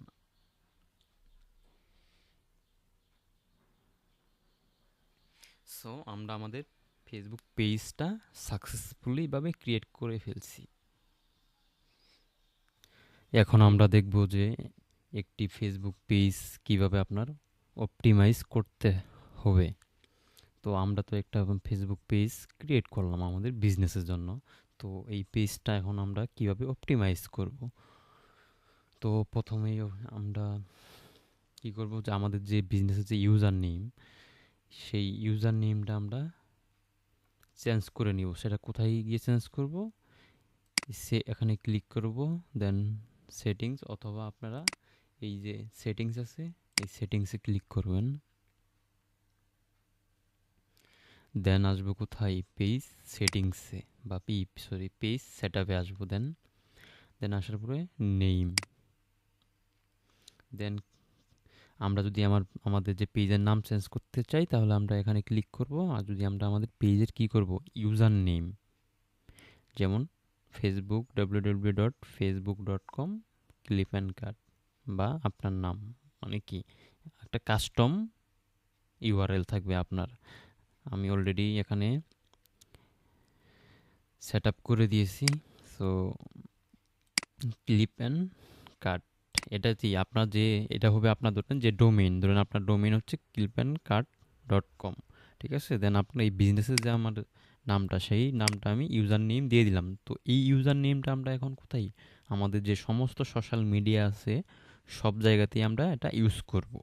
সো আমরা আমাদের ফেসবুক পেজটা সাকসেসফুলিভাবে ক্রিয়েট করে ফেলছি। এখন আমরা দেখব যে একটি ফেসবুক পেজ কিভাবে আপনার অপটিমাইজ করতে হবে। তো আমরা তো একটা ফেসবুক পেজ ক্রিয়েট করলাম আমাদের বিজনেসের জন্য। তো এই পেজটা এখন আমরা কিভাবে অপটিমাইজ করব। তো প্রথমেই আমরা কি করব, যে আমাদের যে বিজনেসের যে ইউজার নেম, সেই ইউজার নেমটা আমরা চেঞ্জ করে নিব। সেটা কোথায় গিয়ে চেঞ্জ করব, এখানে ক্লিক করব। দেন সেটিংস, অথবা আপনারা এই যে সেটিংস আছে, এই সেটিংসে ক্লিক করবেন। দেন আসবো কোথায়, পেজ সেটিংসে, বা পেজ সেটআপে আসবো। দেন আসার পরে নেম। দেন আমরা যদি আমাদের যে পেজের নাম চেঞ্জ করতে চাই তাহলে আমরা এখানে ক্লিক করব। আর যদি আমরা আমাদের পেজের কি করব, ইউজার নেম, যেমন Facebook www.facebook.com clip and cut, বা আপনার নাম, মানে কি একটা কাস্টম ইউআরএল থাকবে আপনার। আমি অলরেডি এখানে সেট আপ করে দিয়েছি। সো ক্লিপ অ্যান্ড কাট, এটা কি আপনার যে এটা হবে আপনার ধরেন যে ডোমেইন, ধরেন আপনার ডোমেইন হচ্ছে clipandcart.com, ঠিক আছে। দেন আপনার এই বিজনেসের যে আমার নামটা, সেই নামটা আমি ইউজার নেম দিয়ে দিলাম। তো এই ইউজার নেমটা আমরা এখন কোথায়, আমাদের যে সমস্ত সোশ্যাল মিডিয়া আছে সব জায়গাতেই আমরা এটা ইউজ করব।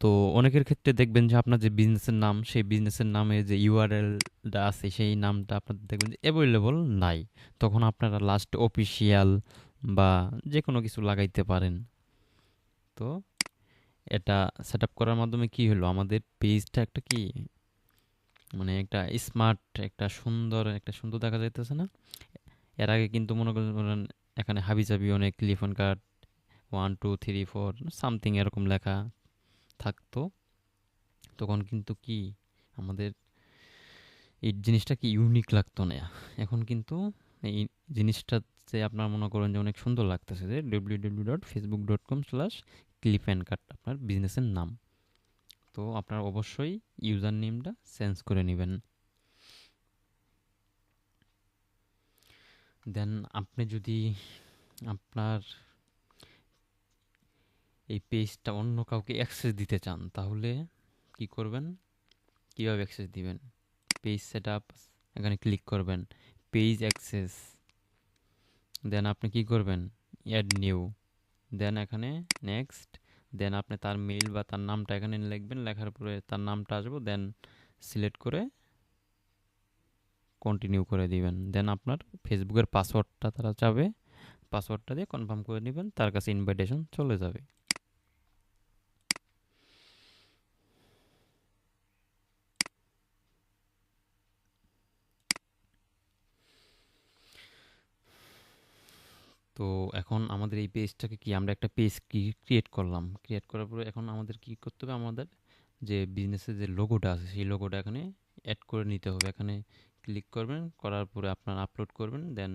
তো অনেকের ক্ষেত্রে দেখবেন যে আপনার যে বিজনেসের নাম, সেই বিজনেসের নামে যে ইউআরএলটা আছে সেই নামটা আপনাদের দেখবেন যে অ্যাভেলেবল নাই। তখন আপনারা লাস্ট অফিসিয়াল বা যে কোনো কিছু লাগাইতে পারেন। তো এটা সেট আপ করার মাধ্যমে কি হলো, আমাদের পেজটা একটা কি, মানে একটা স্মার্ট, একটা সুন্দর দেখা যাইতেছে না। এর আগে কিন্তু মনে করেন এখানে হাবিজাবি অনেক টেলিফোন কার্ড 1 2 3 4 সামথিং এরকম লেখা থাকতো। তখন কিন্তু কি আমাদের এই জিনিসটা কি ইউনিক লাগতো না। এখন কিন্তু এই জিনিসটা যে আপনার মনে করেন যে অনেক সুন্দর লাগতেছে, যে www.facebook.com/clipandcut আপনার বিজনেসের নাম। তো আপনার অবশ্যই ইউজার নেমটা চেঞ্জ করে নেবেন। দেন আপনি যদি আপনার এই পেজটা অন্য কাউকে অ্যাক্সেস দিতে চান তাহলে কি করবেন, কিভাবে অ্যাক্সেস দিবেন, পেজ সেটআপ, এখানে ক্লিক করবেন, পেজ অ্যাক্সেস। দেন আপনি কি করবেন, অ্যাড নিউ। দেন এখানে নেক্সট। দেন আপনি তার মেইল বা তার নামটা এখানে লিখবেন, লেখার পরে তার নামটা আসবে। দেন সিলেক্ট করে কন্টিনিউ করে দিবেন। দেন আপনার ফেসবুকের পাসওয়ার্ডটা তারা চাবে, পাসওয়ার্ডটা দিয়ে কনফার্ম করে নেবেন, তার কাছে ইনভাইটেশন চলে যাবে। তো এখন আমাদের এই পেজটাকে কি, আমরা একটা পেজ ক্রিয়েট করলাম। ক্রিয়েট করার পরে এখন আমাদের কি করতে হবে, আমাদের যে বিজনেসের যে লোগোটা আছে সেই লোগোটা এখানে অ্যাড করে নিতে হবে। এখানে ক্লিক করবেন, করার পরে আপনার আপলোড করবেন, দেন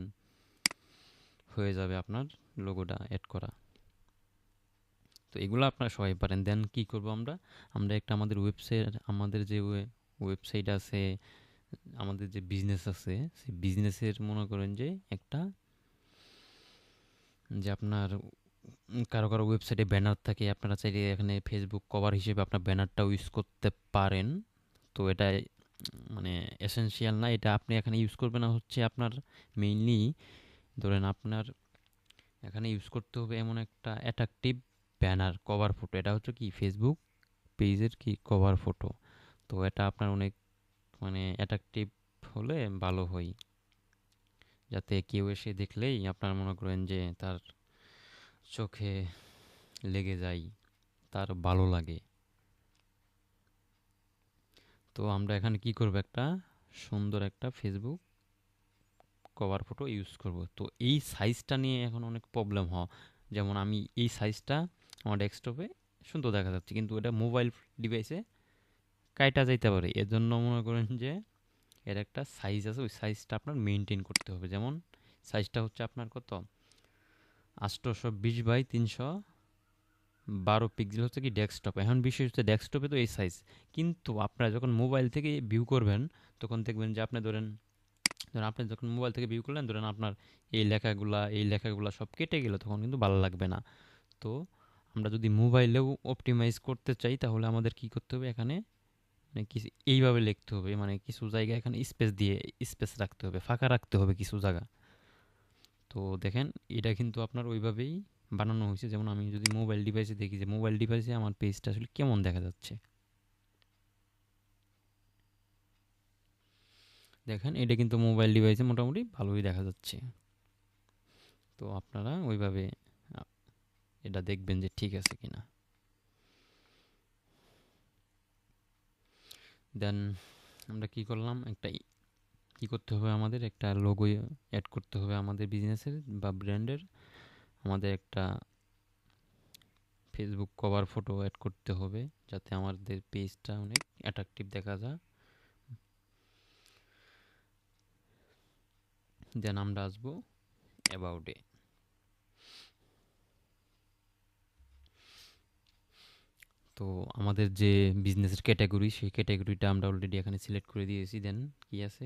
হয়ে যাবে আপনার লোগোটা অ্যাড করা। তো এগুলো আপনারা সবাই পারেন। দেন কি করব আমরা, একটা আমাদের ওয়েবসাইট, আমাদের যে ওয়েবসাইট আছে, আমাদের যে বিজনেস আছে, সেই বিজনেসের মনে করেন যে একটা, যে আপনার কারো কারো ওয়েবসাইটে ব্যানার থাকে, আপনারা চাইলে এখানে ফেসবুক কভার হিসেবে আপনার ব্যানারটাও ইউজ করতে পারেন। তো এটা মানে এসেনশিয়াল না, এটা আপনি এখানে ইউজ করবেন না হচ্ছে আপনার মেইনলি ধরেন আপনার এখানে ইউজ করতে হবে এমন একটা অ্যাট্রাকটিভ ব্যানার কভার ফটো। এটা হচ্ছে কি ফেসবুক পেজের কি কভার ফটো। তো এটা আপনার অনেক মানে অ্যাট্রাকটিভ হলে ভালো হয়, যাতে কেউ এসে দেখলেই আপনার মনে করেন যে তার চোখে লেগে যায়, তার ভালো লাগে। তো আমরা এখানে কি করব, একটা সুন্দর একটা ফেসবুক কভার ফটো ইউজ করব। তো এই সাইজটা নিয়ে এখন অনেক প্রবলেম হয়। যেমন আমি এই সাইজটা আমার ডেস্কটপে সুন্দর দেখা যাচ্ছে, কিন্তু এটা মোবাইল ডিভাইসে কাইটা যাইতে পারে। এর জন্য মনে করেন যে এর একটা সাইজ আছে, ওই সাইজটা আপনার মেনটেন করতে হবে। যেমন সাইজটা হচ্ছে আপনার কত, 820 বাই 312 পিক্সেল হচ্ছে কি ডেস্কটপ। এখন বিশেষ হচ্ছে ডেস্কটপে তো এই সাইজ, কিন্তু আপনারা যখন মোবাইল থেকে ভিউ করবেন তখন দেখবেন যে আপনি ধরেন, আপনি যখন মোবাইল থেকে ভিউ করলেন, ধরেন আপনার এই লেখাগুলা সব কেটে গেল, তখন কিন্তু ভালো লাগবে না। তো আমরা যদি মোবাইলেও অপটিমাইজ করতে চাই, তাহলে আমাদের কি করতে হবে, এখানে মানে কিছু এইভাবে লিখতে হবে, মানে কিছু জায়গা এখানে স্পেস দিয়ে স্পেস রাখতে হবে, ফাঁকা রাখতে হবে কিছু জায়গা। তো দেখেন এটা কিন্তু আপনার ওইভাবেই বানানো হয়েছে। যেমন আমি যদি মোবাইল ডিভাইসে দেখি যে মোবাইল ডিভাইসে আমার পেজটা আসলে কেমন দেখা যাচ্ছে, দেখেন এটা কিন্তু মোবাইল ডিভাইসে মোটামুটি ভালোই দেখা যাচ্ছে। তো আপনারা ওইভাবে আ, এটা দেখবেন যে ঠিক আছে কিনা। দেন আমরা কি করলাম, কি করতে হবে, আমাদের একটা লোগো অ্যাড করতে হবে আমাদের বিজনেসের বা ব্র্যান্ডের। আমাদের একটা ফেসবুক কভার ফটো অ্যাড করতে হবে, যাতে আমাদের পেজটা অনেক অ্যাট্রাকটিভ দেখা যায়। দেন আমরা আসবো অ্যাবাউটে। তো আমাদের যে বিজনেসের ক্যাটাগরি, সেই ক্যাটাগরিটা আমরা অলরেডি এখানে সিলেক্ট করে দিয়েছি। দেন কি আছে,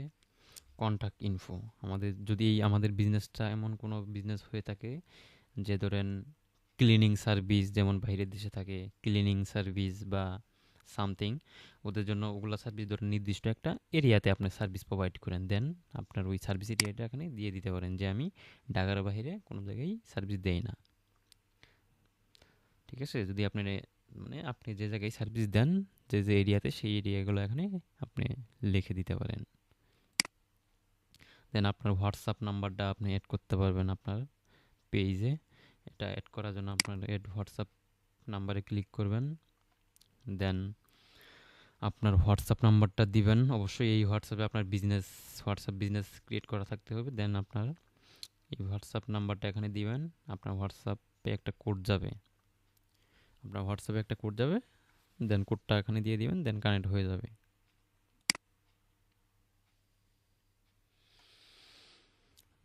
কন্ট্যাক্ট ইনফো। আমাদের যদি আমাদের বিজনেসটা এমন কোনো বিজনেস হয়ে থাকে যে ধরেন ক্লিনিং সার্ভিস, যেমন বাইরের দেশে থাকে ক্লিনিং সার্ভিস বা সামথিং, ওদের জন্য ওগুলা সার্ভিস ধরেন নির্দিষ্ট একটা এরিয়াতে আপনি সার্ভিস প্রোভাইড করেন, দেন আপনার ওই সার্ভিস এরিয়াটা এখানে দিয়ে দিতে পারেন যে আমি ঢাকার বাইরে কোনো জায়গায় সার্ভিস দেই না। ঠিক আছে, যদি আপনি মানে আপনি যে জায়গায় সার্ভিস দেন, যে যে এরিয়াতে, সেই এরিয়াগুলো এখানে আপনি লিখে দিতে পারেন। দেন আপনার হোয়াটসঅ্যাপ নাম্বারটা আপনি অ্যাড করতে পারবেন আপনার পেজে। এটা অ্যাড করার জন্য আপনার অ্যাড হোয়াটসঅ্যাপ নাম্বারে ক্লিক করবেন। দেন আপনার হোয়াটসঅ্যাপ নাম্বারটা দিবেন, অবশ্যই এই হোয়াটসঅ্যাপে আপনার হোয়াটসঅ্যাপ বিজনেস ক্রিয়েট করা থাকতে হবে। দেন আপনার এই হোয়াটসঅ্যাপ নাম্বারটা এখানে দিবেন। আপনার হোয়াটসঅ্যাপে একটা কোড যাবে, দেন কোডটা এখানে দিয়ে দিবেন, দেন কানেক্ট হয়ে যাবে।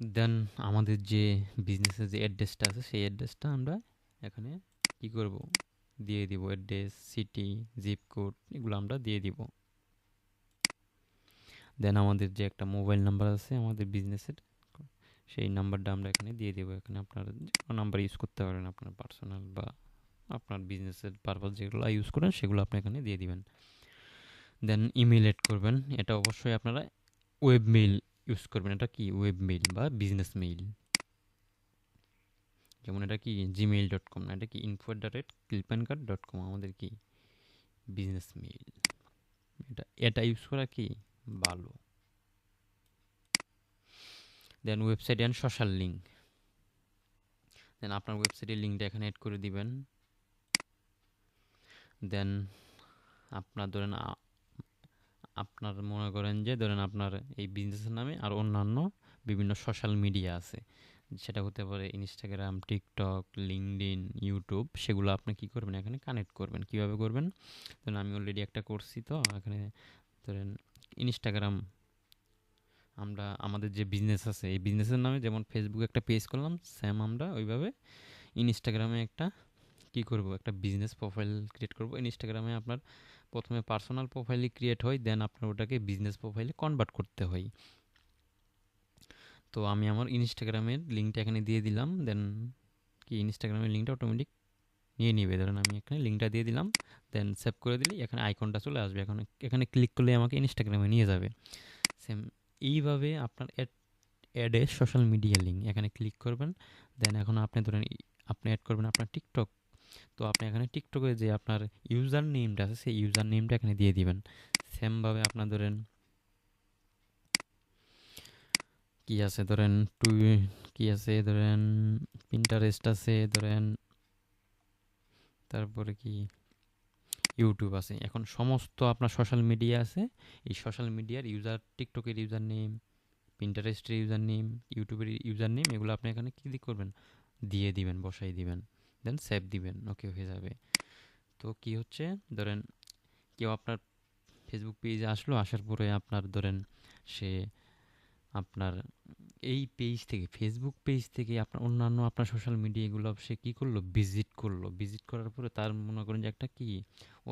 দেন আমাদের যে বিজনেসের যে অ্যাড্রেসটা আছে, সেই অ্যাড্রেসটা আমরা এখানে কি করব, দিয়ে দিব। অ্যাড্রেস, সিটি, জিপ কোড, এগুলো আমরা দিয়ে দিব। দেন আমাদের যে একটা মোবাইল নাম্বার আছে আমাদের বিজনেসের, সেই নাম্বারটা আমরা এখানে দিয়ে দেবো। এখানে আপনার যে কোনো নাম্বার ইউজ করতে পারেন, আপনার পার্সোনাল বা আপনার বিজনেসের পারপাস যেগুলো ইউজ করেন সেগুলো আপনি এখানে দিয়ে দিবেন। দেন ইমেল এড করবেন। এটা অবশ্যই আপনারা ওয়েব মেইল ইউজ করবেন। এটা কি ওয়েব মেইল বা বিজনেস মেইল। যেমন এটা কি gmail.com না, এটা কি info@clipancar.com, আমাদের কি বিজনেস মেইল। এটা ইউজ করা কি ভালো। দেন ওয়েবসাইট অ্যান্ড সোশ্যাল লিঙ্ক। দেন আপনার ওয়েবসাইটের লিঙ্কটা এখানে অ্যাড করে দিবেন। দেন আপনার ধরেন আপনার মনে করেন যে ধরেন আপনার এই বিজনেসের নামে আর অন্যান্য বিভিন্ন সোশ্যাল মিডিয়া আছে, সেটা হতে পারে ইনস্টাগ্রাম, টিকটক, লিঙ্কডইন, ইউটিউব। সেগুলো আপনি কি করবেন, এখানে কানেক্ট করবেন। কিভাবে করবেন, ধরেন আমি অলরেডি একটা করছি, তো এখানে ধরেন ইনস্টাগ্রাম, আমরা আমাদের যে বিজনেস আছে এই বিজনেসের নামে যেমন ফেসবুকে একটা পেজ করলাম, সেম আমরা ওইভাবে ইনস্টাগ্রামে একটা কি করব, একটা বিজনেস প্রোফাইল ক্রিয়েট করব। ইনস্টাগ্রামে আপনার প্রথমে পার্সোনাল প্রোফাইলই ক্রিয়েট হয়, দেন আপনার ওটাকে বিজনেস প্রোফাইলে কনভার্ট করতে হয়। তো আমি আমার ইনস্টাগ্রামের লিঙ্কটা এখানে দিয়ে দিলাম, দেন কি ইনস্টাগ্রামের লিঙ্কটা অটোমেটিক নিয়ে নিবে। ধরেন আমি এখানে লিঙ্কটা দিয়ে দিলাম, দেন সেভ করে দিলে এখানে আইকনটা চলে আসবে, এখন এখানে ক্লিক করলে আমাকে ইনস্টাগ্রামে নিয়ে যাবে। সেম এইভাবে আপনার অ্যাডে সোশ্যাল মিডিয়া লিঙ্ক এখানে ক্লিক করবেন, দেন এখন আপনি ধরেন আপনি অ্যাড করবেন আপনার টিকটক। তো আপনি এখানে টিকটকে যে আপনার ইউজার নেমটা আছে সেই ইউজার নেমটা এখানে দিয়ে দিবেন। সেমভাবে আপনার ধরেন কি আছে, ধরেন কি আছে, ধরেন পিন্টারেস্ট আছে, ধরেন তারপরে কি ইউটিউব আছে। এখন সমস্ত আপনার সোশ্যাল মিডিয়া আছে, এই সোশ্যাল মিডিয়ার ইউজার, টিকটকের ইউজার নেম, পিন্টারেস্টের ইউজার নেম, ইউটিউবের ইউজার নেম, এগুলো আপনি এখানে ক্লিক করবেন, দিয়ে দিবেন, বসাই দিবেন, দেন সেভ দিবেন, ওকে হয়ে যাবে। তো কি হচ্ছে, ধরেন কেউ আপনার ফেসবুক পেজে আসলো, আসার পরে আপনার ধরেন সে আপনার এই পেজ থেকে, ফেসবুক পেজ থেকে আপনার অন্যান্য আপনার সোশ্যাল মিডিয়াগুলো সে কী করলো, ভিজিট করলো। ভিজিট করার পরে তার মনে করেন যে একটা কি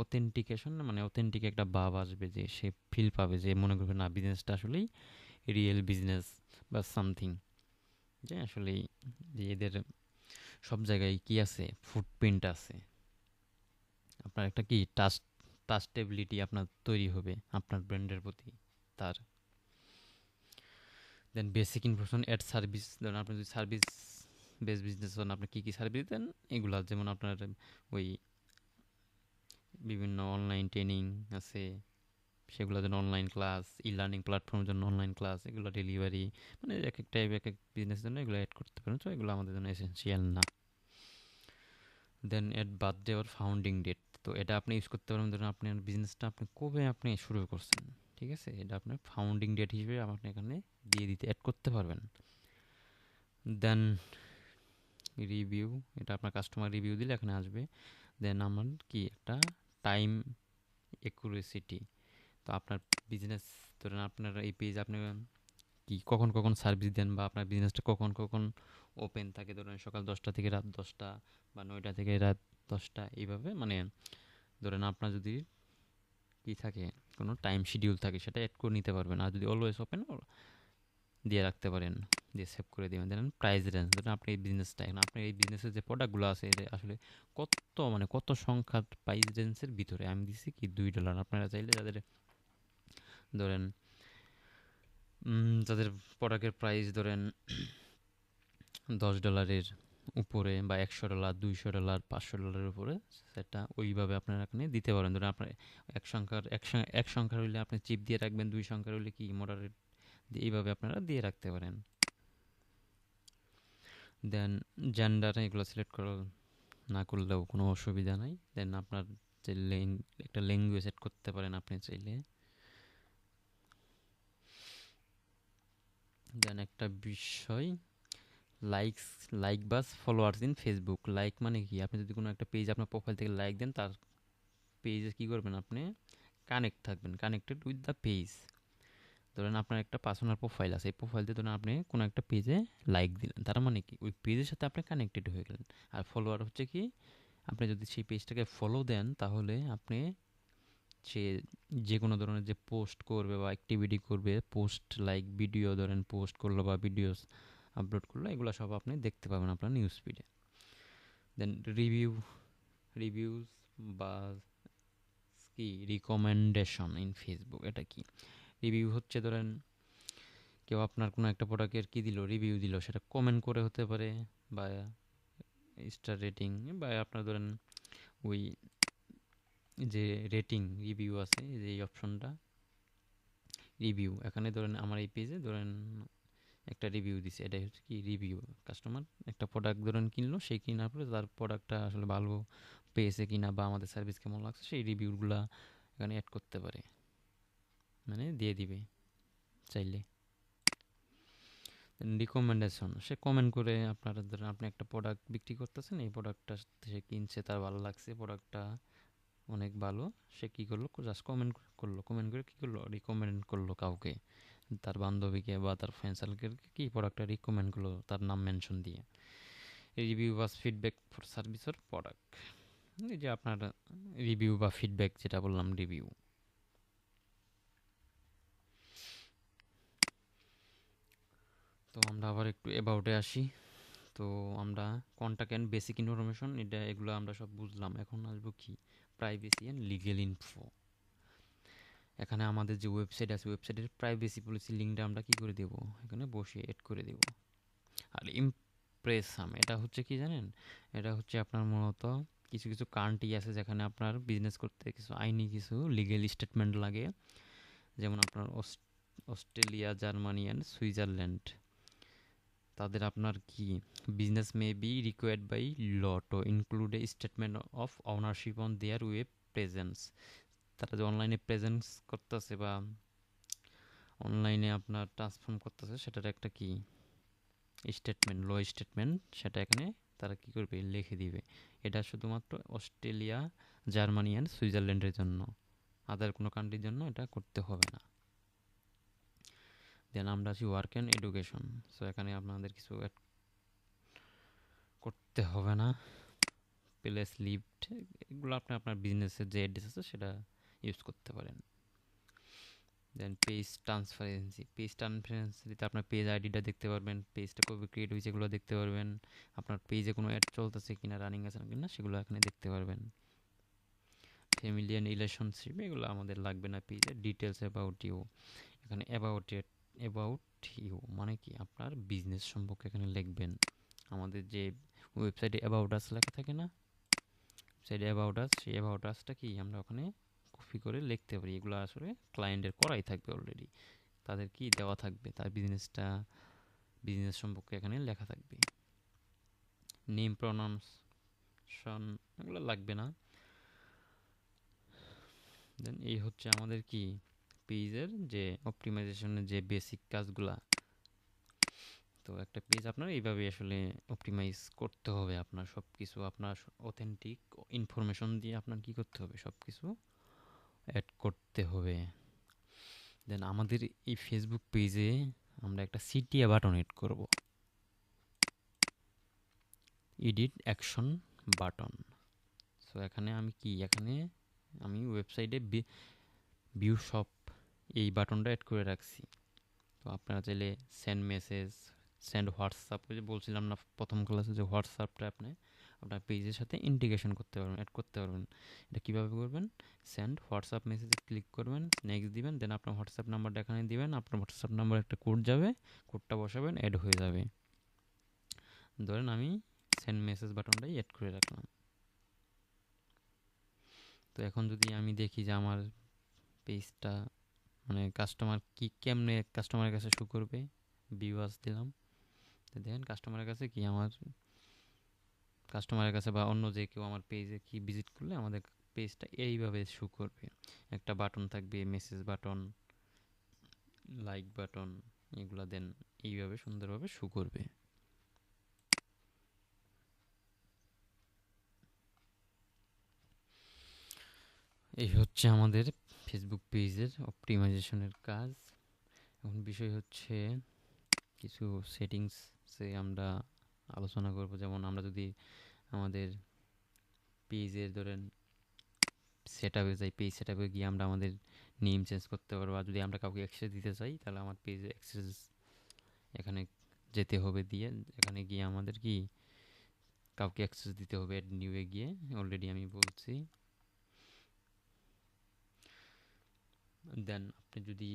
অথেন্টিকেশন, মানে অথেন্টিক একটা ভাব আসবে, যে সে ফিল পাবে, যে মনে করবে না বিজনেসটা আসলেই রিয়েল বিজনেস বা সামথিং, যে আসলেই যে এদের সব জায়গায় কি আছে, ফুটপ্রিন্ট আছে। আপনার একটা কি ট্রাস্টেবিলিটি আপনার তৈরি হবে আপনার ব্র্যান্ডের প্রতি তার। দেন বেসিক ইনফরমেশন অ্যাড সার্ভিস, ধরুন আপনি যদি সার্ভিস বেস বিজনেস হন, আপনি কী কী সার্ভিস দেন এগুলা, যেমন আপনার ওই বিভিন্ন অনলাইন ট্রেনিং আছে, সেগুলোর জন্য অনলাইন ক্লাস, ই লার্নিং প্ল্যাটফর্মের জন্য অনলাইন ক্লাস, এগুলো ডেলিভারি, মানে এক এক টাইপ এক এক বিজনেসের জন্য এগুলো অ্যাড করতে পারেন। তো এগুলো আমাদের জন্য এসেন্সিয়াল না। দেন অ্যাড বার্থডে ওর ফাউন্ডিং ডেট, তো এটা আপনি ইউজ করতে পারবেন, ধরুন আপনার বিজনেসটা আপনি কবে আপনি শুরু করছেন, ঠিক আছে, এটা আপনার ফাউন্ডিং ডেট হিসেবে আপনি এখানে দিয়ে দিতে অ্যাড করতে পারবেন। দেন রিভিউ, এটা আপনার কাস্টমার রিভিউ দিলে এখানে আসবে। দেন আমার কি একটা টাইম একুরেসিটি, তো আপনার বিজনেস, ধরেন আপনার এই পেজ আপনি কি কখন কখন সার্ভিস দেন, বা আপনার বিজনেসটা কখন কখন ওপেন থাকে, ধরেন সকাল 10টা থেকে রাত 10টা, বা 9টা থেকে রাত 10টা, এইভাবে মানে ধরেন আপনার যদি কি থাকে, কোনো টাইম শিডিউল থাকে, সেটা অ্যাড করে নিতে পারবেন। আর যদি অলওয়েজ ওপেন দিয়ে রাখতে পারেন, দিয়ে সেভ করে দেবেন। দেন প্রাইস রেঞ্জ, ধরেন আপনি এই বিজনেসটা, এখন আপনার এই বিজনেসের যে প্রোডাক্টগুলো আছে এটা আসলে কত, মানে কত সংখ্যার প্রাইস রেঞ্জের ভিতরে, আমি দিচ্ছি কি $2। আপনারা চাইলে যাদের ধরেন যাদের প্রোডাক্টের প্রাইস ধরেন $10 উপরে, বা $100, $200, $500 উপরে, সেটা ওইভাবে আপনারা এখানে দিতে পারেন। ধরেন আপনার এক সংখ্যার হইলে আপনি চিপ দিয়ে রাখবেন, 2 সংখ্যার হইলে কি মডারেট দিয়ে, এইভাবে আপনারা দিয়ে রাখতে পারেন। দেন জেন্ডার এগুলো সিলেক্ট করা না করলেও কোনো অসুবিধা নাই। দেন আপনার যে একটা ল্যাঙ্গুয়েজ সেট করতে পারেন আপনি চাইলে। দেন একটা বিষয়, likes, like bus followers in Facebook. Like মানে কি, আপনি যদি কোনো একটা পেজ আপনার প্রোফাইল থেকে লাইক দেন, তার পেজে কী করবেন, আপনি কানেক্ট থাকবেন, কানেক্টেড উইথ দ্য পেজ। ধরেন আপনার একটা পার্সোনাল প্রোফাইল আছে, এই প্রোফাইল দিয়ে ধরেন আপনি কোনো একটা পেজে লাইক দিলেন, তার মানে কি ওই পেজের সাথে আপনি কানেক্টেড হয়ে গেলেন। আর ফলোয়ার হচ্ছে কি, আপনি যদি সেই পেজটাকে ফলো দেন, তাহলে আপনি সে যে কোনো ধরনের যে পোস্ট করবে বা অ্যাক্টিভিটি করবে, পোস্ট লাইক ভিডিও ধরেন পোস্ট করলো বা ভিডিওস আপলোড করলো, এগুলো সব আপনি দেখতে পাবেন আপনার নিউজ ফিডে। দেন রিভিউজ বা কি রিকমেন্ডেশন ইন ফেসবুক, এটা কি, রিভিউ হচ্ছে ধরেন কেউ আপনার কোনো একটা প্রোডাক্টের কী দিল, রিভিউ দিল, সেটা কমেন্ট করে হতে পারে, বা স্টার রেটিং, বা আপনার ধরেন ওই যে রেটিং রিভিউ আছে, যে এই অপশনটা রিভিউ, এখানে ধরেন আমার এই পেজে ধরেন একটা রিভিউ দিছে, এটাই হচ্ছে কি রিভিউ। কাস্টমার একটা প্রোডাক্ট ধরেন কিনলো, সেই কেনার পরে তার প্রোডাক্টটা আসলে ভালো পেয়েছে কিনা, বা আমাদের সার্ভিস কেমন লাগছে, সেই রিভিউগুলা এখানে অ্যাড করতে পারে, মানে দিয়ে দিবে চাইলে। রিকমেন্ডেশন, সে কমেন্ট করে, আপনারা ধরেন আপনি একটা প্রোডাক্ট বিক্রি করতেছেন, এই প্রোডাক্টটা সে কিনছে, তার ভালো লাগছে প্রোডাক্টটা, অনেক ভালো। সে কী করলো, জাস্ট কমেন্ট করলো, কমেন্ট করে কী করলো, রিকমেন্ড করলো কাউকে, তার বান্ধবীকে বা তার ফ্রেন্ড সার্কেলকে কি প্রোডাক্টটা রিকমেন্ড করলো তার নাম মেনশন দিয়ে। রিভিউ বা feedback for service or product, এই যে আপনার রিভিউ বা ফিডব্যাক যেটা বললাম, রিভিউ। তো আমরা আবার একটু অ্যাবাউটে আসি। তো আমরা কন্টাক্ট অ্যান্ড বেসিক ইনফরমেশন, এগুলো আমরা সব বুঝলাম। এখন আসবো কি, প্রাইভেসি অ্যান্ড লিগেল ইনফো। এখানে আমাদের যে ওয়েবসাইট আছে, ওয়েবসাইটের প্রাইভেসি পলিসি লিঙ্কটা আমরা কি করে দেব, এখানে বসিয়ে এড করে দেব। আর ইমপ্রেসাম, এটা হচ্ছে কি জানেন, এটা হচ্ছে আপনার মূলত কিছু কিছু কান্ট্রি আছে যেখানে আপনার বিজনেস করতে কিছু আইনি কিছু লিগেল স্টেটমেন্ট লাগে। যেমন আপনার অস্ট্রেলিয়া, জার্মানি অ্যান্ড সুইজারল্যান্ড, তাদের আপনার কি business may be required by law to include a statement of ownership on their web presence. তারা যে অনলাইনে প্রেজেন্স করতেছে বা অনলাইনে আপনার ট্রান্সফর্ম করতেছে, সেটার একটা কি স্টেটমেন্ট, ল স্টেটমেন্ট, সেটা এখানে তারা কি করবে, লিখে দিবে। এটা শুধুমাত্র অস্ট্রেলিয়া, জার্মানি অ্যান্ড সুইজারল্যান্ডের জন্য, আদার কোনো কান্ট্রির জন্য এটা করতে হবে না। দেন আমরা আছি ওয়ার্ক অ্যান্ড এডুকেশন। সো এখানে আপনাদের কিছু অ্যাড করতে হবে না। প্লেস লিভড, এগুলো আপনি আপনার বিজনেসের যে অ্যাড্রেস আছে সেটা ইউজ করতে পারেন। দেন পেজ ট্রান্সপারেন্সি, পেজ ট্রান্সপারেন্সিতে আপনার পেজ আইডিটা দেখতে পারবেন, পেজটা কবে ক্রিয়েট হয়েছে এগুলো দেখতে পারবেন, আপনার পেজে কোনো অ্যাড চলতেছে কিনা, রানিং আছে কিনা সেগুলো এখানে দেখতে পারবেন। ফ্যামিলি অ্যান্ড রিলেশনশিপ, এগুলো আমাদের লাগবে না পেজে। ডিটেলস অ্যাবাউট ইউ, এখানে অ্যাবাউট ইউ মানে কি আপনার বিজনেস সম্পর্কে এখানে লিখবেন। আমাদের যে ওয়েবসাইটে অ্যাবাউট আস লেখা থাকে না, ওয়েবসাইটে অ্যাবাউট আস, সেই অ্যাবাউট আসটা কি আমরা ওখানে কপি করে লিখতে পারি। এগুলো আসলে ক্লায়েন্টের করাই থাকবে অলরেডি, তাদের কি দেওয়া থাকবে, তার বিজনেস সম্পর্কে এখানে লেখা থাকবে। নেম প্রনাউন্সিয়েশন এগুলো লাগবে না। দেন এই হচ্ছে আমাদের কি পেজের যে অপটিমাইজেশনের যে বেসিক কাজগুলা। তো একটা পেজ আপনার এইভাবে আসলে অপটিমাইজ করতে হবে। আপনার সব কিছু আপনার অথেন্টিক ইনফরমেশন দিয়ে আপনার কি করতে হবে, সব কিছু অ্যাড করতে হবে। দেন আমাদের এই ফেসবুক পেজে আমরা একটা সিটিএ বাটন এড করব, এডিট অ্যাকশন বাটন। সো এখানে আমি ওয়েবসাইটে ভিউ শপ এই বাটনটা অ্যাড করে রাখছি। তো আপনারা চাইলে সেন্ড মেসেজ, সেন্ড হোয়াটসঅ্যাপ, ওই যে বলছিলাম না প্রথম ক্লাসে, যে হোয়াটসঅ্যাপটা আপনার পেজের সাথে ইন্টিগ্রেশন করতে পারবেন, অ্যাড করতে পারবেন। এটা কীভাবে করবেন, সেন্ড হোয়াটসঅ্যাপ মেসেজে ক্লিক করবেন, নেক্সট দিবেন, দেন আপনার হোয়াটসঅ্যাপ নাম্বারটা এখানে দিবেন, আপনার হোয়াটসঅ্যাপ নাম্বার একটা কোড যাবে, কোডটা বসাবেন, অ্যাড হয়ে যাবে। ধরেন আমি সেন্ড মেসেজ বাটনটাই অ্যাড করে রাখলাম। তো এখন যদি আমি দেখি যে আমার পেজটা মানে কাস্টমার কেমনে কাস্টমারের কাছে শো করবে, ভিউয়ার্স দিলাম, তো দেখেন কাস্টমারের কাছে কি, আমার কাস্টমারের কাছে বা অন্য যে কেউ আমার পেজে কি ভিজিট করলে আমাদের পেজটা এইভাবে শো করবে। একটা বাটন থাকবে, মেসেজ বাটন, লাইক বাটন, এগুলা দেন এইভাবে সুন্দরভাবে শো করবে। এই হচ্ছে আমাদের ফেসবুক পেজের অপটিমাইজেশনের কাজ। এখন বিষয় হচ্ছে কিছু সেটিংসে আমরা আলোচনা করব। যেমন আমরা যদি আমাদের পেজের ধরেন সেট আপে যাই, পেজ সেট আপে গিয়ে আমরা আমাদের নেম চেঞ্জ করতে পারবো। আর যদি আমরা কাউকে অ্যাক্সেস দিতে চাই তাহলে আমার পেজে অ্যাক্সেস এখানে যেতে হবে, দিয়ে এখানে গিয়ে আমাদের কি কাউকে অ্যাক্সেস দিতে হবে, অ্যাড নিউয়ে গিয়ে, অলরেডি আমি বলছি। দেন আপনি যদি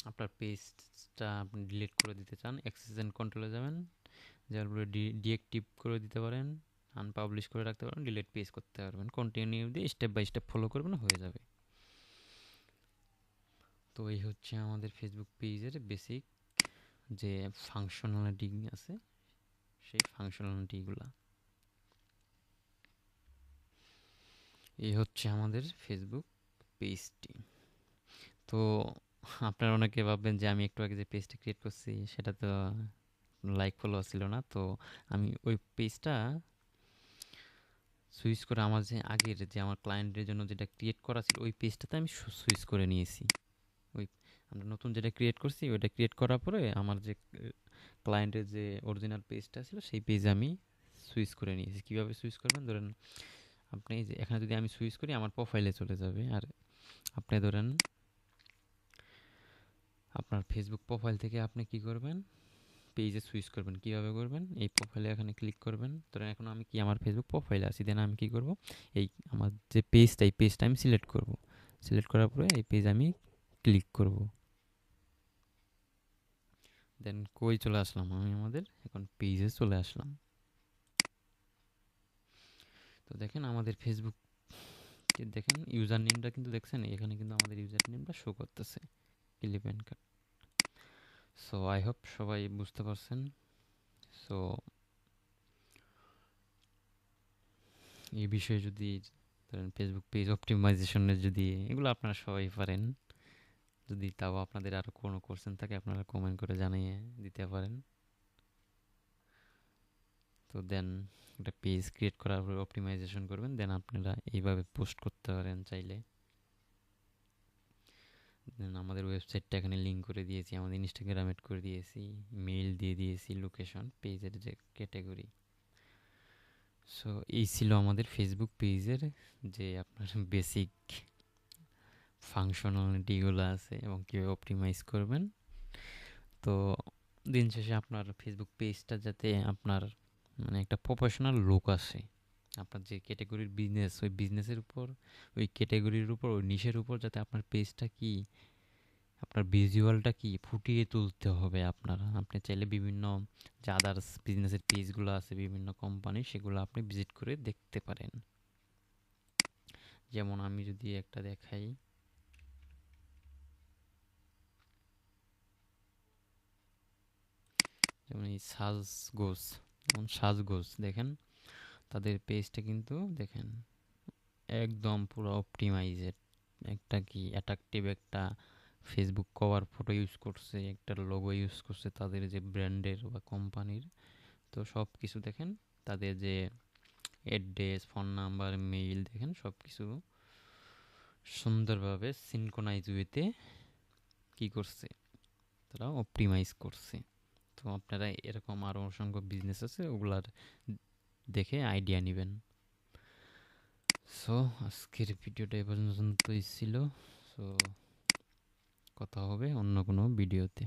আপনার পেজটা আপনি ডিলিট করে দিতে চান, অ্যাক্সেস অ্যান্ড কন্ট্রোলে যাবেন, যার পরে ডিএক্টিভ করে দিতে পারেন, আনপাবলিশ করে রাখতে পারেন, ডিলিট পেজ করতে পারবেন, কন্টিনিউ দিয়ে স্টেপ বাই স্টেপ ফলো করবেন, হয়ে যাবে। তো এই হচ্ছে আমাদের ফেসবুক পেজের বেসিক যে ফাংশনালিটি আছে, সেই ফাংশনালিটিগুলো। এই হচ্ছে আমাদের ফেসবুক পেজটি। তো আপনারা অনেকে ভাববেন যে আমি একটু আগে যে পেজটা ক্রিয়েট করছি সেটা তো লাইক ফলো ছিল না। তো আমি ওই পেজটা সুইচ করে আমার যে আগের যে আমার ক্লায়েন্টের জন্য যেটা ক্রিয়েট করা ছিল ওই পেজটাতে আমি সুইচ করে নিয়েছি। ওই আমরা নতুন যেটা ক্রিয়েট করছি ওইটা ক্রিয়েট করার পরে আমার যে ক্লায়েন্টের যে অরিজিনাল পেজটা ছিল সেই পেজে আমি সুইচ করে নিয়েছি। কীভাবে সুইচ করবেন, ধরেন আপনি যে এখানে যদি আমি সুইচ করি আমার প্রোফাইলে চলে যাবে, আর আপনি ধরেন আপনার ফেসবুক প্রোফাইল থেকে আপনি কি করবেন, পেজে সুইচ করবেন। কিভাবে করবেন, এই প্রোফাইলে এখানে ক্লিক করবেন। ধরেন এখন আমি কি আমার ফেসবুক প্রোফাইলে আছি, দেন আমি কি করব, এই আমার যে পেজটা এই পেজটা আমি সিলেক্ট করব। সিলেক্ট করার পরে এই পেজ আমি ক্লিক করব। দেন কই চলে আসলাম, আমি আমাদের এখন পেজে চলে আসলাম। তো দেখেন আমাদের ফেসবুক দেখেন ইউজার নেমটা কিন্তু দেখছেন, এখানে কিন্তু আমাদের ইউজার নেমটা শো করতেছে eleven card. So I hope সবাই বুঝতে পারছেন। সো এই বিষয়ে যদি ধরেন ফেসবুক পেজ অপটিমাইজেশনের যদি এগুলো আপনারা সবাই পারেন, যদি তাও আপনাদের আরও কোনো কোশ্চেন থাকে আপনারা কমেন্ট করে জানিয়ে দিতে পারেন। তো দেন একটা পেজ ক্রিয়েট করার পরে অপটিমাইজেশন করবেন, দেন আপনারা এইভাবে পোস্ট করতে পারেন চাইলে। দেন আমাদের ওয়েবসাইটটা এখানে লিঙ্ক করে দিয়েছি, আমাদের ইনস্টাগ্রাম এড করে দিয়েছি, মেইল দিয়ে দিয়েছি, লোকেশন, পেজের যে ক্যাটাগরি। সো এই ছিল আমাদের ফেসবুক পেজের যে আপনার বেসিক ফাংশনালিটিগুলো আছে এবং কীভাবে অপটিমাইজ করবেন। তো দিন শেষে আপনার ফেসবুক পেজটা যাতে আপনার মানে একটা প্রফেশনাল লুক আসে, আপনার যে ক্যাটাগরির বিজনেস ওই বিজনেসের উপর, ওই ক্যাটাগরির উপর, ওই নিশের উপর যাতে আপনার পেজটা কি, আপনার ভিজুয়ালটা কি ফুটিয়ে তুলতে হবে। আপনি চাইলে বিভিন্ন যে আদার্স বিজনেসের পেজগুলো আছে বিভিন্ন কোম্পানি, সেগুলো আপনি ভিজিট করে দেখতে পারেন। যেমন আমি যদি একটা দেখাই, যেমন এই সাজগোজ, যেমন সাজগোজ দেখেন তাদের পেজটা কিন্তু দেখেন একদম পুরো অপটিমাইজেড, একটা কি অ্যাট্রাকটিভ একটা ফেসবুক কভার ফটো ইউজ করছে, একটা লোগো ইউজ করছে তাদের যে ব্র্যান্ডের বা কোম্পানির। তো সব কিছু দেখেন, তাদের যে অ্যাড্রেস, ফোন নাম্বার, মেইল দেখেন সব কিছু সুন্দরভাবে সিনক্রোনাইজ ওয়েতে কী করছে, তারা অপটিমাইজ করছে। তো আপনারা এরকম আরও অসংখ্য বিজনেস আছে, ওগুলার দেখে আইডিয়া নেবেন। সো আজকের ভিডিওটা এ পর্যন্তই ছিল। সো কথা হবে অন্য কোনো ভিডিওতে।